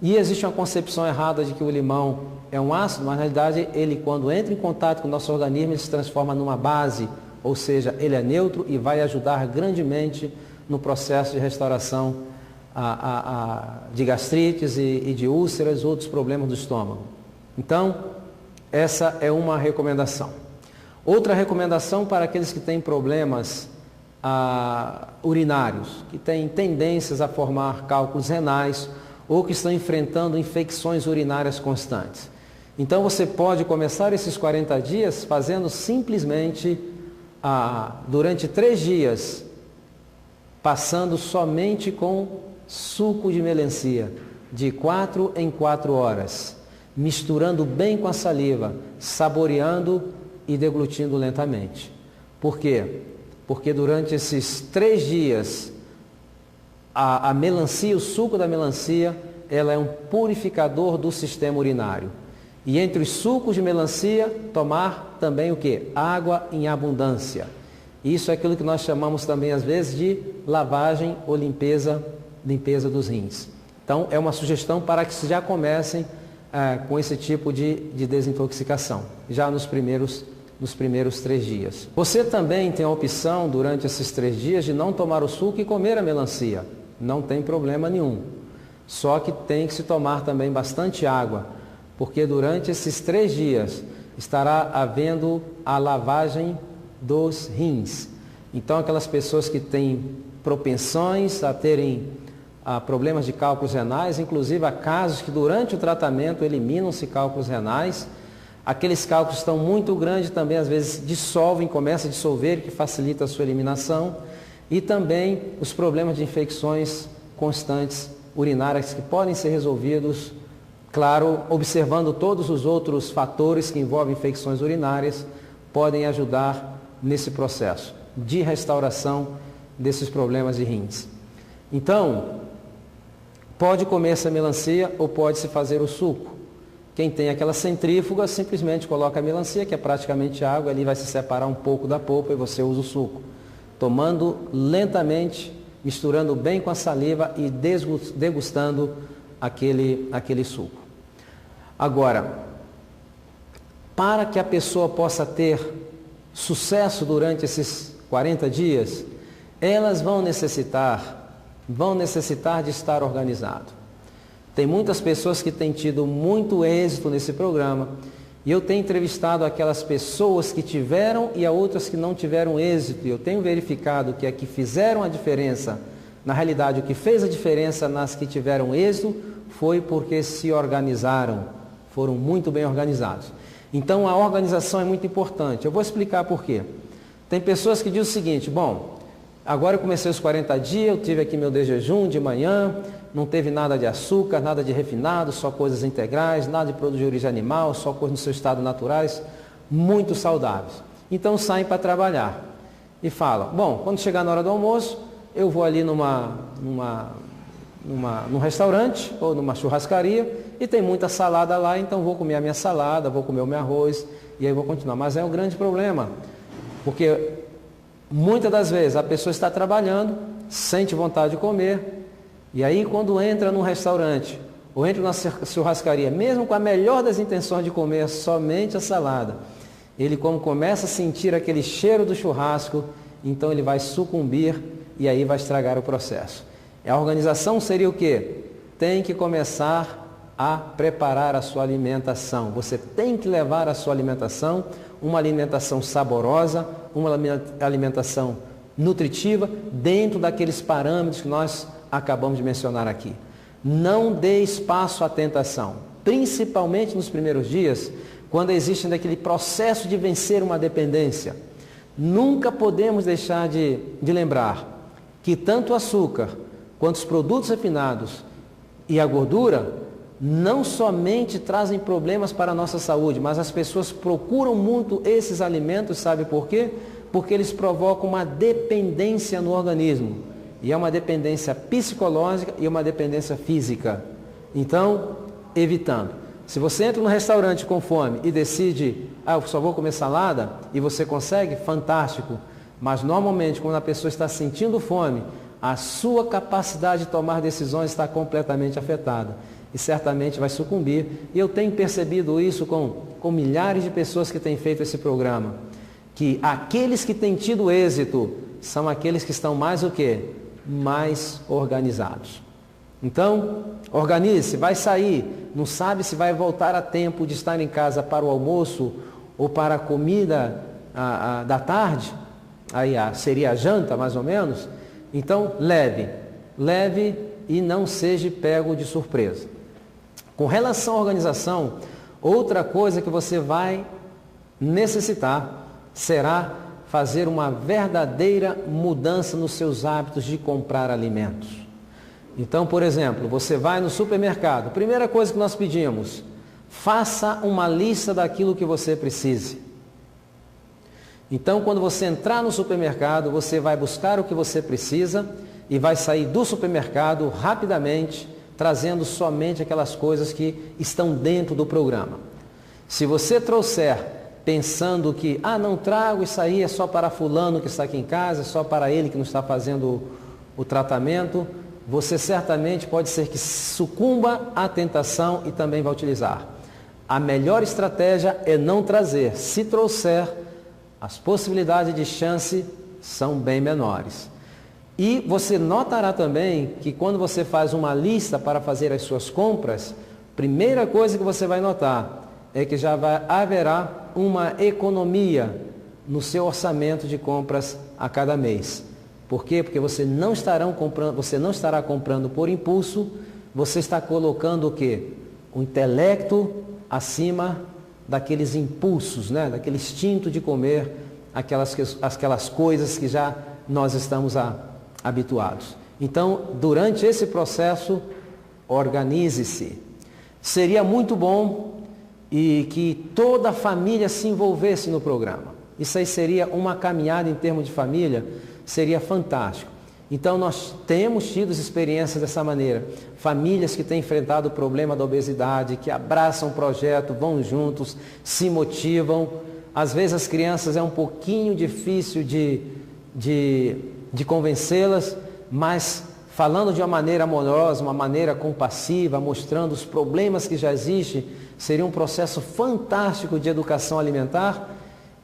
E existe uma concepção errada de que o limão é um ácido, mas na realidade ele, quando entra em contato com o nosso organismo, ele se transforma numa base, ou seja, ele é neutro e vai ajudar grandemente no processo de restauração de gastrites e de úlceras, outros problemas do estômago. Então, essa é uma recomendação. Outra recomendação para aqueles que têm problemas urinários, que têm tendências a formar cálculos renais, ou que estão enfrentando infecções urinárias constantes. Então você pode começar esses 40 dias fazendo simplesmente, durante 3 dias, passando somente com suco de melancia, de 4 em 4 horas, misturando bem com a saliva, saboreando e deglutindo lentamente. Por quê? Porque durante esses 3 dias, a melancia, o suco da melancia, ela é um purificador do sistema urinário. E entre os sucos de melancia, tomar também o quê? Água em abundância. Isso é aquilo que nós chamamos também às vezes de lavagem ou limpeza dos rins. Então é uma sugestão para que já comecem com esse tipo de desintoxicação, já nos primeiros 3 dias. Você também tem a opção durante esses 3 dias de não tomar o suco e comer a melancia. Não tem problema nenhum. Só que tem que se tomar também bastante água, porque durante esses 3 dias estará havendo a lavagem dos rins. Então, aquelas pessoas que têm propensões a terem problemas de cálculos renais, inclusive há casos que durante o tratamento eliminam-se cálculos renais. Aqueles cálculos estão muito grandes também, às vezes dissolvem, começam a dissolver, que facilita a sua eliminação. E também os problemas de infecções constantes urinárias que podem ser resolvidos, claro, observando todos os outros fatores que envolvem infecções urinárias, podem ajudar nesse processo de restauração desses problemas de rins. Então, pode comer essa melancia ou pode-se fazer o suco. Quem tem aquela centrífuga simplesmente coloca a melancia, que é praticamente água, ali vai se separar um pouco da polpa e você usa o suco. Tomando lentamente, misturando bem com a saliva e degustando aquele suco. Agora, para que a pessoa possa ter sucesso durante esses 40 dias, elas vão necessitar de estar organizado. Tem muitas pessoas que têm tido muito êxito nesse programa, e eu tenho entrevistado aquelas pessoas que tiveram e a outras que não tiveram êxito, e eu tenho verificado que a que fizeram a diferença, na realidade o que fez a diferença nas que tiveram êxito, foi porque se organizaram, foram muito bem organizados. Então a organização é muito importante. Eu vou explicar por quê. Tem pessoas que dizem o seguinte, bom, agora eu comecei os 40 dias, eu tive aqui meu de jejum de manhã, não teve nada de açúcar, nada de refinado, só coisas integrais, nada de produto de origem animal, só coisas no seu estado naturais, muito saudáveis. Então saem para trabalhar e falam, bom, quando chegar na hora do almoço, eu vou ali num restaurante ou numa churrascaria e tem muita salada lá, então vou comer a minha salada, vou comer o meu arroz e aí vou continuar. Mas é um grande problema, porque muitas das vezes a pessoa está trabalhando, sente vontade de comer e aí quando entra num restaurante ou entra na churrascaria, mesmo com a melhor das intenções de comer somente a salada, ele como começa a sentir aquele cheiro do churrasco, então ele vai sucumbir e aí vai estragar o processo. A organização seria o quê? Tem que começar a preparar a sua alimentação. Você tem que levar a sua alimentação, uma alimentação saborosa, uma alimentação nutritiva, dentro daqueles parâmetros que nós acabamos de mencionar aqui. Não dê espaço à tentação, principalmente nos primeiros dias, quando existe aquele processo de vencer uma dependência. Nunca podemos deixar de lembrar que tanto o açúcar quanto os produtos refinados e a gordura não somente trazem problemas para a nossa saúde, mas as pessoas procuram muito esses alimentos, sabe por quê? Porque eles provocam uma dependência no organismo. E é uma dependência psicológica e uma dependência física. Então, evitando. Se você entra no restaurante com fome e decide, eu só vou comer salada, e você consegue, fantástico. Mas normalmente, quando a pessoa está sentindo fome, a sua capacidade de tomar decisões está completamente afetada. E certamente vai sucumbir. E eu tenho percebido isso com milhares de pessoas que têm feito esse programa. Que aqueles que têm tido êxito são aqueles que estão mais o quê? Mais organizados. Então, organize-se, vai sair, não sabe se vai voltar a tempo de estar em casa para o almoço ou para a comida da tarde, aí seria a janta mais ou menos. Então, leve e não seja pego de surpresa. Com relação à organização, outra coisa que você vai necessitar será fazer uma verdadeira mudança nos seus hábitos de comprar alimentos. Então, por exemplo, você vai no supermercado, primeira coisa que nós pedimos, faça uma lista daquilo que você precise. Então, quando você entrar no supermercado, você vai buscar o que você precisa e vai sair do supermercado rapidamente, trazendo somente aquelas coisas que estão dentro do programa. Se você trouxer pensando que, não trago, isso aí é só para fulano que está aqui em casa, é só para ele que não está fazendo o tratamento, você certamente pode ser que sucumba à tentação e também vai utilizar. A melhor estratégia é não trazer. Se trouxer, as possibilidades de chance são bem menores. E você notará também que quando você faz uma lista para fazer as suas compras, primeira coisa que você vai notar é que já haverá uma economia no seu orçamento de compras a cada mês. Por quê? Porque você não estará comprando por impulso, você está colocando o quê? O intelecto acima daqueles impulsos, né? Daquele instinto de comer aquelas coisas que já nós estamos habituados. Então, durante esse processo, organize-se. Seria muito bom e que toda a família se envolvesse no programa. Isso aí seria uma caminhada em termos de família, seria fantástico. Então nós temos tido experiências dessa maneira. Famílias que têm enfrentado o problema da obesidade, que abraçam o projeto, vão juntos, se motivam. Às vezes as crianças é um pouquinho difícil de convencê-las, mas falando de uma maneira amorosa, uma maneira compassiva, mostrando os problemas que já existem, seria um processo fantástico de educação alimentar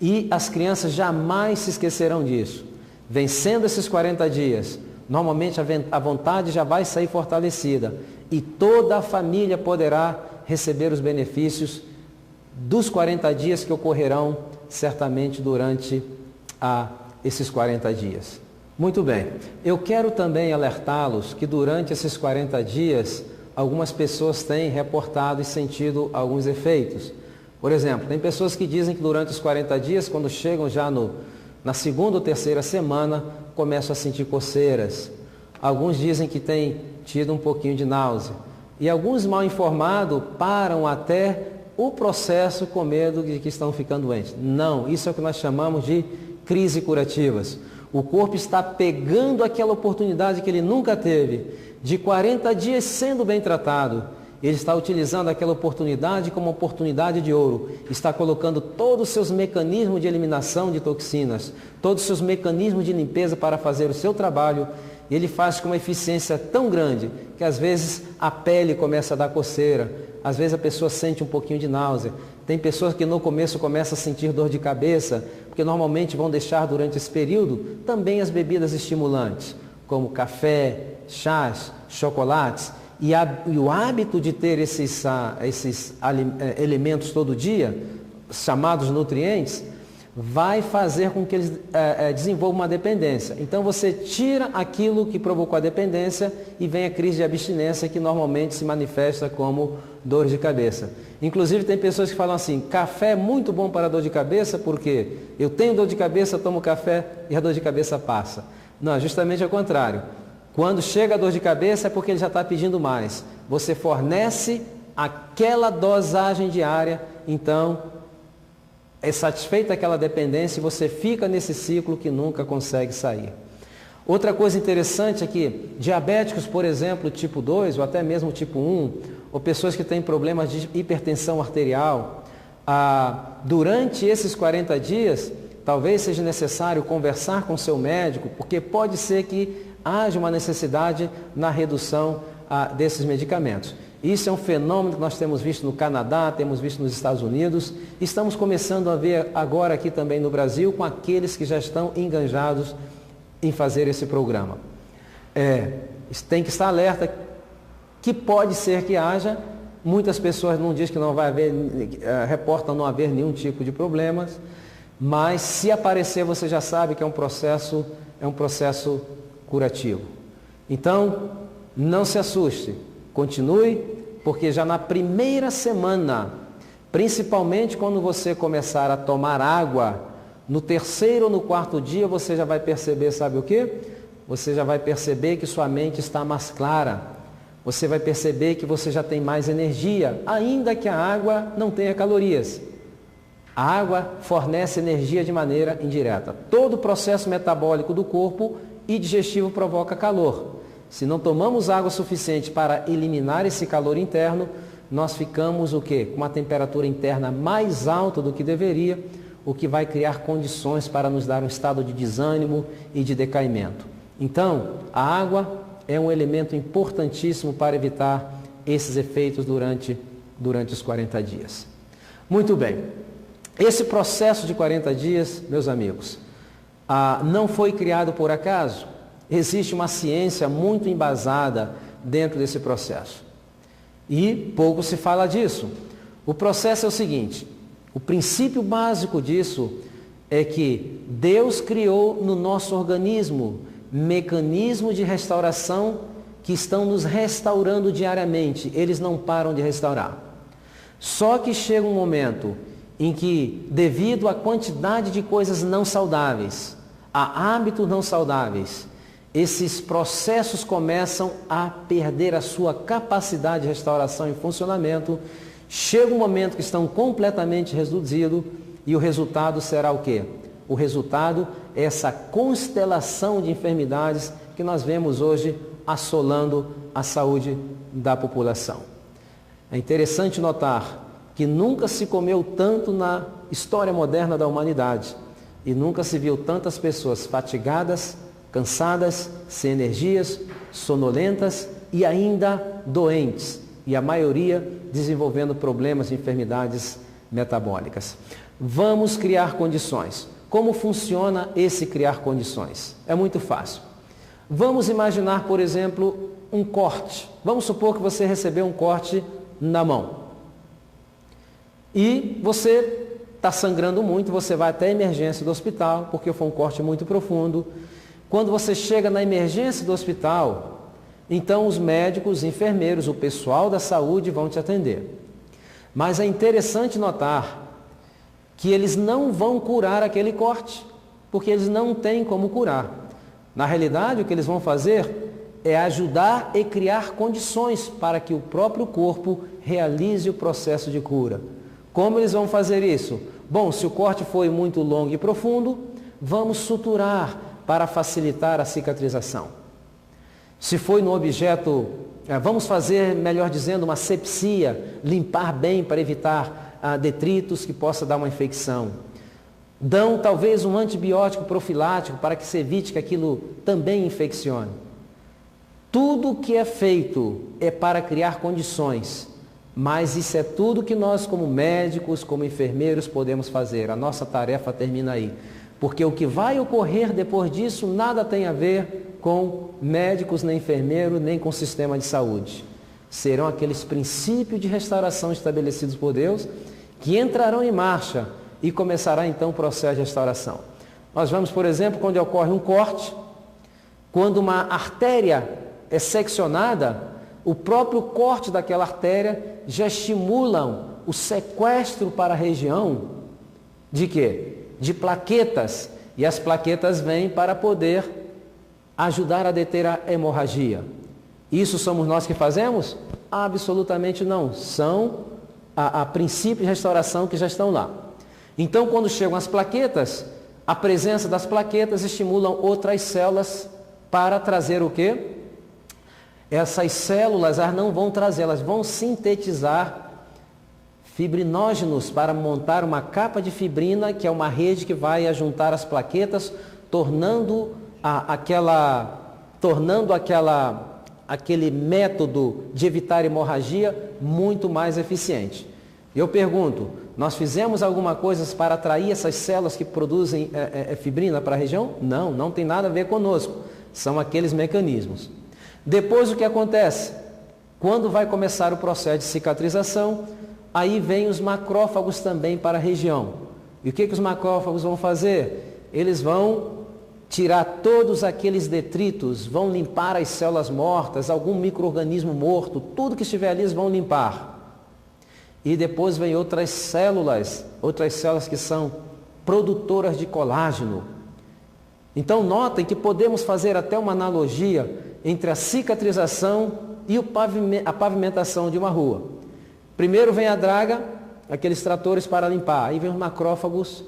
e as crianças jamais se esquecerão disso. Vencendo esses 40 dias, normalmente a vontade já vai sair fortalecida e toda a família poderá receber os benefícios dos 40 dias que ocorrerão certamente durante esses 40 dias. Muito bem, eu quero também alertá-los que durante esses 40 dias, algumas pessoas têm reportado e sentido alguns efeitos. Por exemplo, tem pessoas que dizem que durante os 40 dias, quando chegam já Na segunda ou terceira semana, começam a sentir coceiras. Alguns dizem que têm tido um pouquinho de náusea. E alguns mal informados param até o processo com medo de que estão ficando doentes. Não, isso é o que nós chamamos de crise curativas. O corpo está pegando aquela oportunidade que ele nunca teve, de 40 dias sendo bem tratado. Ele está utilizando aquela oportunidade como oportunidade de ouro. Está colocando todos os seus mecanismos de eliminação de toxinas, todos os seus mecanismos de limpeza para fazer o seu trabalho. E ele faz com uma eficiência tão grande que às vezes a pele começa a dar coceira, às vezes a pessoa sente um pouquinho de náusea. Tem pessoas que no começo começam a sentir dor de cabeça, porque normalmente vão deixar durante esse período também as bebidas estimulantes, como café, chás, chocolates. E o hábito de ter esses elementos todo dia, chamados nutrientes, vai fazer com que eles desenvolvam uma dependência. Então você tira aquilo que provocou a dependência e vem a crise de abstinência, que normalmente se manifesta como dor de cabeça. Inclusive tem pessoas que falam assim: café é muito bom para dor de cabeça, porque eu tenho dor de cabeça, tomo café e a dor de cabeça passa. Não, justamente ao contrário. Quando chega a dor de cabeça é porque ele já está pedindo mais. Você fornece aquela dosagem diária, então é satisfeita aquela dependência e você fica nesse ciclo que nunca consegue sair. Outra coisa interessante é que diabéticos, por exemplo, tipo 2 ou até mesmo tipo 1, ou pessoas que têm problemas de hipertensão arterial, durante esses 40 dias, talvez seja necessário conversar com seu médico, porque pode ser que haja uma necessidade na redução desses medicamentos. Isso é um fenômeno que nós temos visto no Canadá, temos visto nos Estados Unidos, estamos começando a ver agora aqui também no Brasil com aqueles que já estão enganjados em fazer esse programa. Tem que estar alerta que pode ser que haja, muitas pessoas não dizem que não vai haver, reportam não haver nenhum tipo de problemas, mas se aparecer você já sabe que é um processo curativo. Então, não se assuste, continue, porque já na primeira semana, principalmente quando você começar a tomar água, no terceiro ou no quarto dia você já vai perceber, sabe o quê? Você já vai perceber que sua mente está mais clara, você vai perceber que você já tem mais energia, ainda que a água não tenha calorias. A água fornece energia de maneira indireta. Todo o processo metabólico do corpo e digestivo provoca calor. Se não tomamos água suficiente para eliminar esse calor interno, nós ficamos o quê? Com uma temperatura interna mais alta do que deveria, o que vai criar condições para nos dar um estado de desânimo e de decaimento. Então, a água é um elemento importantíssimo para evitar esses efeitos durante os 40 dias. Muito bem. Esse processo de 40 dias, meus amigos, não foi criado por acaso. Existe uma ciência muito embasada dentro desse processo. E pouco se fala disso. O processo é o seguinte: o princípio básico disso é que Deus criou no nosso organismo mecanismos de restauração que estão nos restaurando diariamente. Eles não param de restaurar. Só que chega um momento em que, devido à quantidade de coisas não saudáveis, a hábitos não saudáveis, esses processos começam a perder a sua capacidade de restauração e funcionamento. Chega um momento que estão completamente reduzidos e o resultado será o quê? O resultado é essa constelação de enfermidades que nós vemos hoje assolando a saúde da população. É interessante notar que nunca se comeu tanto na história moderna da humanidade e nunca se viu tantas pessoas fatigadas, cansadas, sem energias, sonolentas e ainda doentes, e a maioria desenvolvendo problemas de enfermidades metabólicas. Vamos criar condições. Como funciona esse criar condições? É muito fácil. Vamos imaginar, por exemplo, um corte. Vamos supor que você recebeu um corte na mão. E você está sangrando muito, você vai até a emergência do hospital, porque foi um corte muito profundo. Quando você chega na emergência do hospital, então os médicos, os enfermeiros, o pessoal da saúde vão te atender. Mas é interessante notar que eles não vão curar aquele corte. porque eles não têm como curar. Na realidade, o que eles vão fazer é ajudar e criar condições para que o próprio corpo realize o processo de cura. Como eles vão fazer isso? Bom, se o corte foi muito longo e profundo, vamos suturar para facilitar a cicatrização. Se foi no objeto, vamos fazer, melhor dizendo, uma asepsia, limpar bem para evitar detritos que possa dar uma infecção. Dão talvez um antibiótico profilático para que se evite que aquilo também infeccione. Tudo que é feito é para criar condições, mas isso é tudo que nós como médicos, como enfermeiros podemos fazer. A nossa tarefa termina aí, porque o que vai ocorrer depois disso nada tem a ver com médicos, nem enfermeiros, nem com o sistema de saúde. Serão aqueles princípios de restauração estabelecidos por Deus que entrarão em marcha e começará então o processo de restauração. Nós vamos, por exemplo, quando ocorre um corte, quando uma artéria é seccionada, o próprio corte daquela artéria já estimulam o sequestro para a região de quê? De plaquetas. E as plaquetas vêm para poder ajudar a deter a hemorragia. Isso somos nós que fazemos? Absolutamente não. São a princípio de restauração que já estão lá. Então, quando chegam as plaquetas, a presença das plaquetas estimulam outras células para trazer o quê? Essas células não vão trazer, elas vão sintetizar fibrinógenos para montar uma capa de fibrina, que é uma rede que vai juntar as plaquetas, tornando aquele método de evitar hemorragia muito mais eficiente. Eu pergunto, nós fizemos alguma coisa para atrair essas células que produzem fibrina para a região? Não, não tem nada a ver conosco. São aqueles mecanismos. Depois o que acontece? Quando vai começar o processo de cicatrização, aí vem os macrófagos também para a região. E o que os macrófagos vão fazer? Eles vão tirar todos aqueles detritos, vão limpar as células mortas, algum micro-organismo morto, tudo que estiver ali eles vão limpar. E depois vem outras células que são produtoras de colágeno. Então notem que podemos fazer até uma analogia entre a cicatrização e a pavimentação de uma rua. Primeiro vem a draga, aqueles tratores para limpar, aí vem os macrófagos,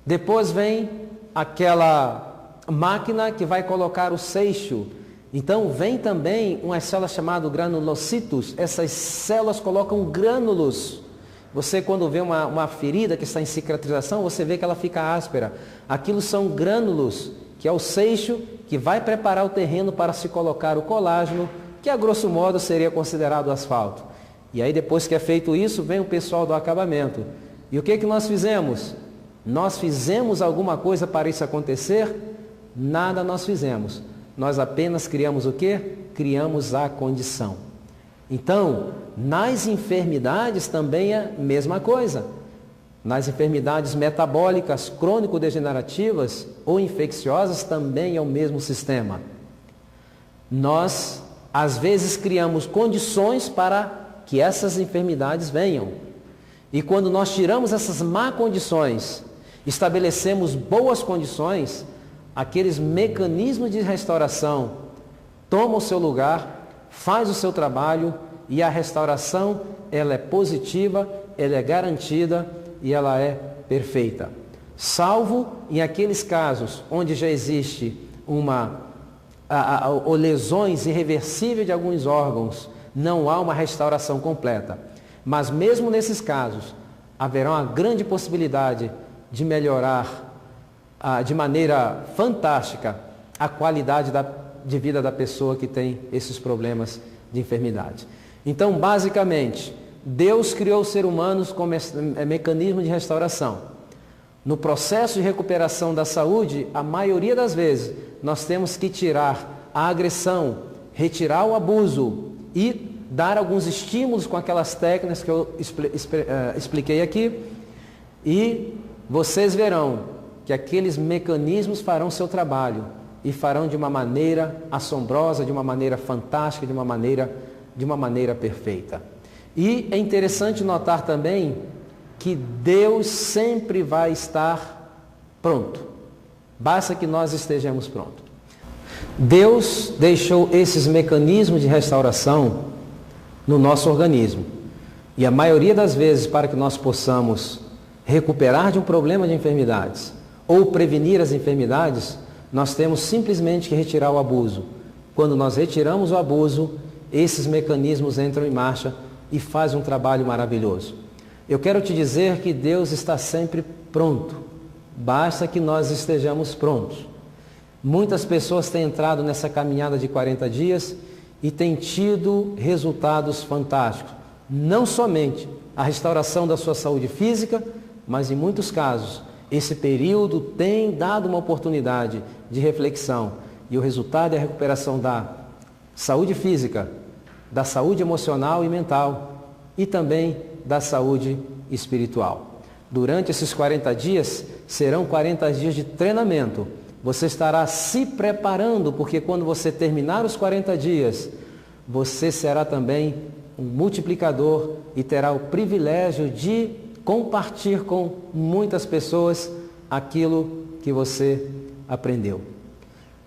depois vem aquela máquina que vai colocar o seixo. Então vem também umas células chamadas granulocitos, essas células colocam grânulos. Você quando vê uma ferida que está em cicatrização, você vê que ela fica áspera. Aquilo são grânulos, que é o seixo que vai preparar o terreno para se colocar o colágeno, que a grosso modo seria considerado o asfalto. E aí depois que é feito isso, vem o pessoal do acabamento. E o que nós fizemos? Nós fizemos alguma coisa para isso acontecer? Nada nós fizemos. Nós apenas criamos o quê? Criamos a condição. Então, nas enfermidades também é a mesma coisa. Nas enfermidades metabólicas, crônico-degenerativas ou infecciosas também é o mesmo sistema. Nós, às vezes, criamos condições para que essas enfermidades venham. E quando nós tiramos essas má condições, estabelecemos boas condições, aqueles mecanismos de restauração tomam o seu lugar, faz o seu trabalho e a restauração, ela é positiva, ela é garantida e ela é perfeita. Salvo em aqueles casos onde já existe lesões irreversíveis de alguns órgãos, não há uma restauração completa. Mas mesmo nesses casos, haverá uma grande possibilidade de melhorar de maneira fantástica a qualidade de vida da pessoa que tem esses problemas de enfermidade. Então, basicamente, Deus criou os seres humanos como mecanismo de restauração. No processo de recuperação da saúde, a maioria das vezes, nós temos que tirar a agressão, retirar o abuso e dar alguns estímulos com aquelas técnicas que eu expliquei aqui. E vocês verão que aqueles mecanismos farão seu trabalho e farão de uma maneira assombrosa, de uma maneira fantástica, de uma maneira perfeita. E é interessante notar também que Deus sempre vai estar pronto. Basta que nós estejamos prontos. Deus deixou esses mecanismos de restauração no nosso organismo. E a maioria das vezes, para que nós possamos recuperar de um problema de enfermidades ou prevenir as enfermidades, nós temos simplesmente que retirar o abuso. Quando nós retiramos o abuso, esses mecanismos entram em marcha e fazem um trabalho maravilhoso. Eu quero te dizer que Deus está sempre pronto. Basta que nós estejamos prontos. Muitas pessoas têm entrado nessa caminhada de 40 dias e têm tido resultados fantásticos. Não somente a restauração da sua saúde física, mas em muitos casos, esse período tem dado uma oportunidade de reflexão. E o resultado é a recuperação da saúde física, da saúde emocional e mental e também da saúde espiritual. Durante esses 40 dias, serão 40 dias de treinamento. Você estará se preparando, porque quando você terminar os 40 dias, você será também um multiplicador e terá o privilégio de compartilhar com muitas pessoas aquilo que você aprendeu.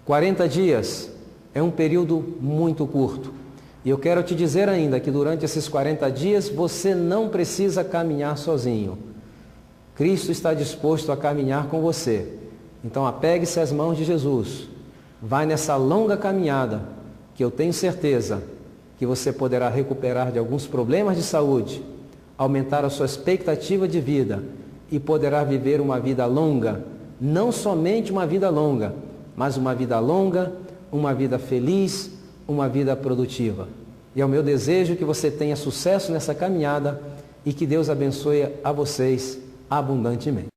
40 dias é um período muito curto. E eu quero te dizer ainda que durante esses 40 dias você não precisa caminhar sozinho. Cristo está disposto a caminhar com você. Então apegue-se às mãos de Jesus. Vai nessa longa caminhada que eu tenho certeza que você poderá recuperar de alguns problemas de saúde, aumentar a sua expectativa de vida e poderá viver uma vida longa, não somente uma vida longa, mas uma vida longa, uma vida feliz, uma vida produtiva. E é o meu desejo que você tenha sucesso nessa caminhada e que Deus abençoe a vocês abundantemente.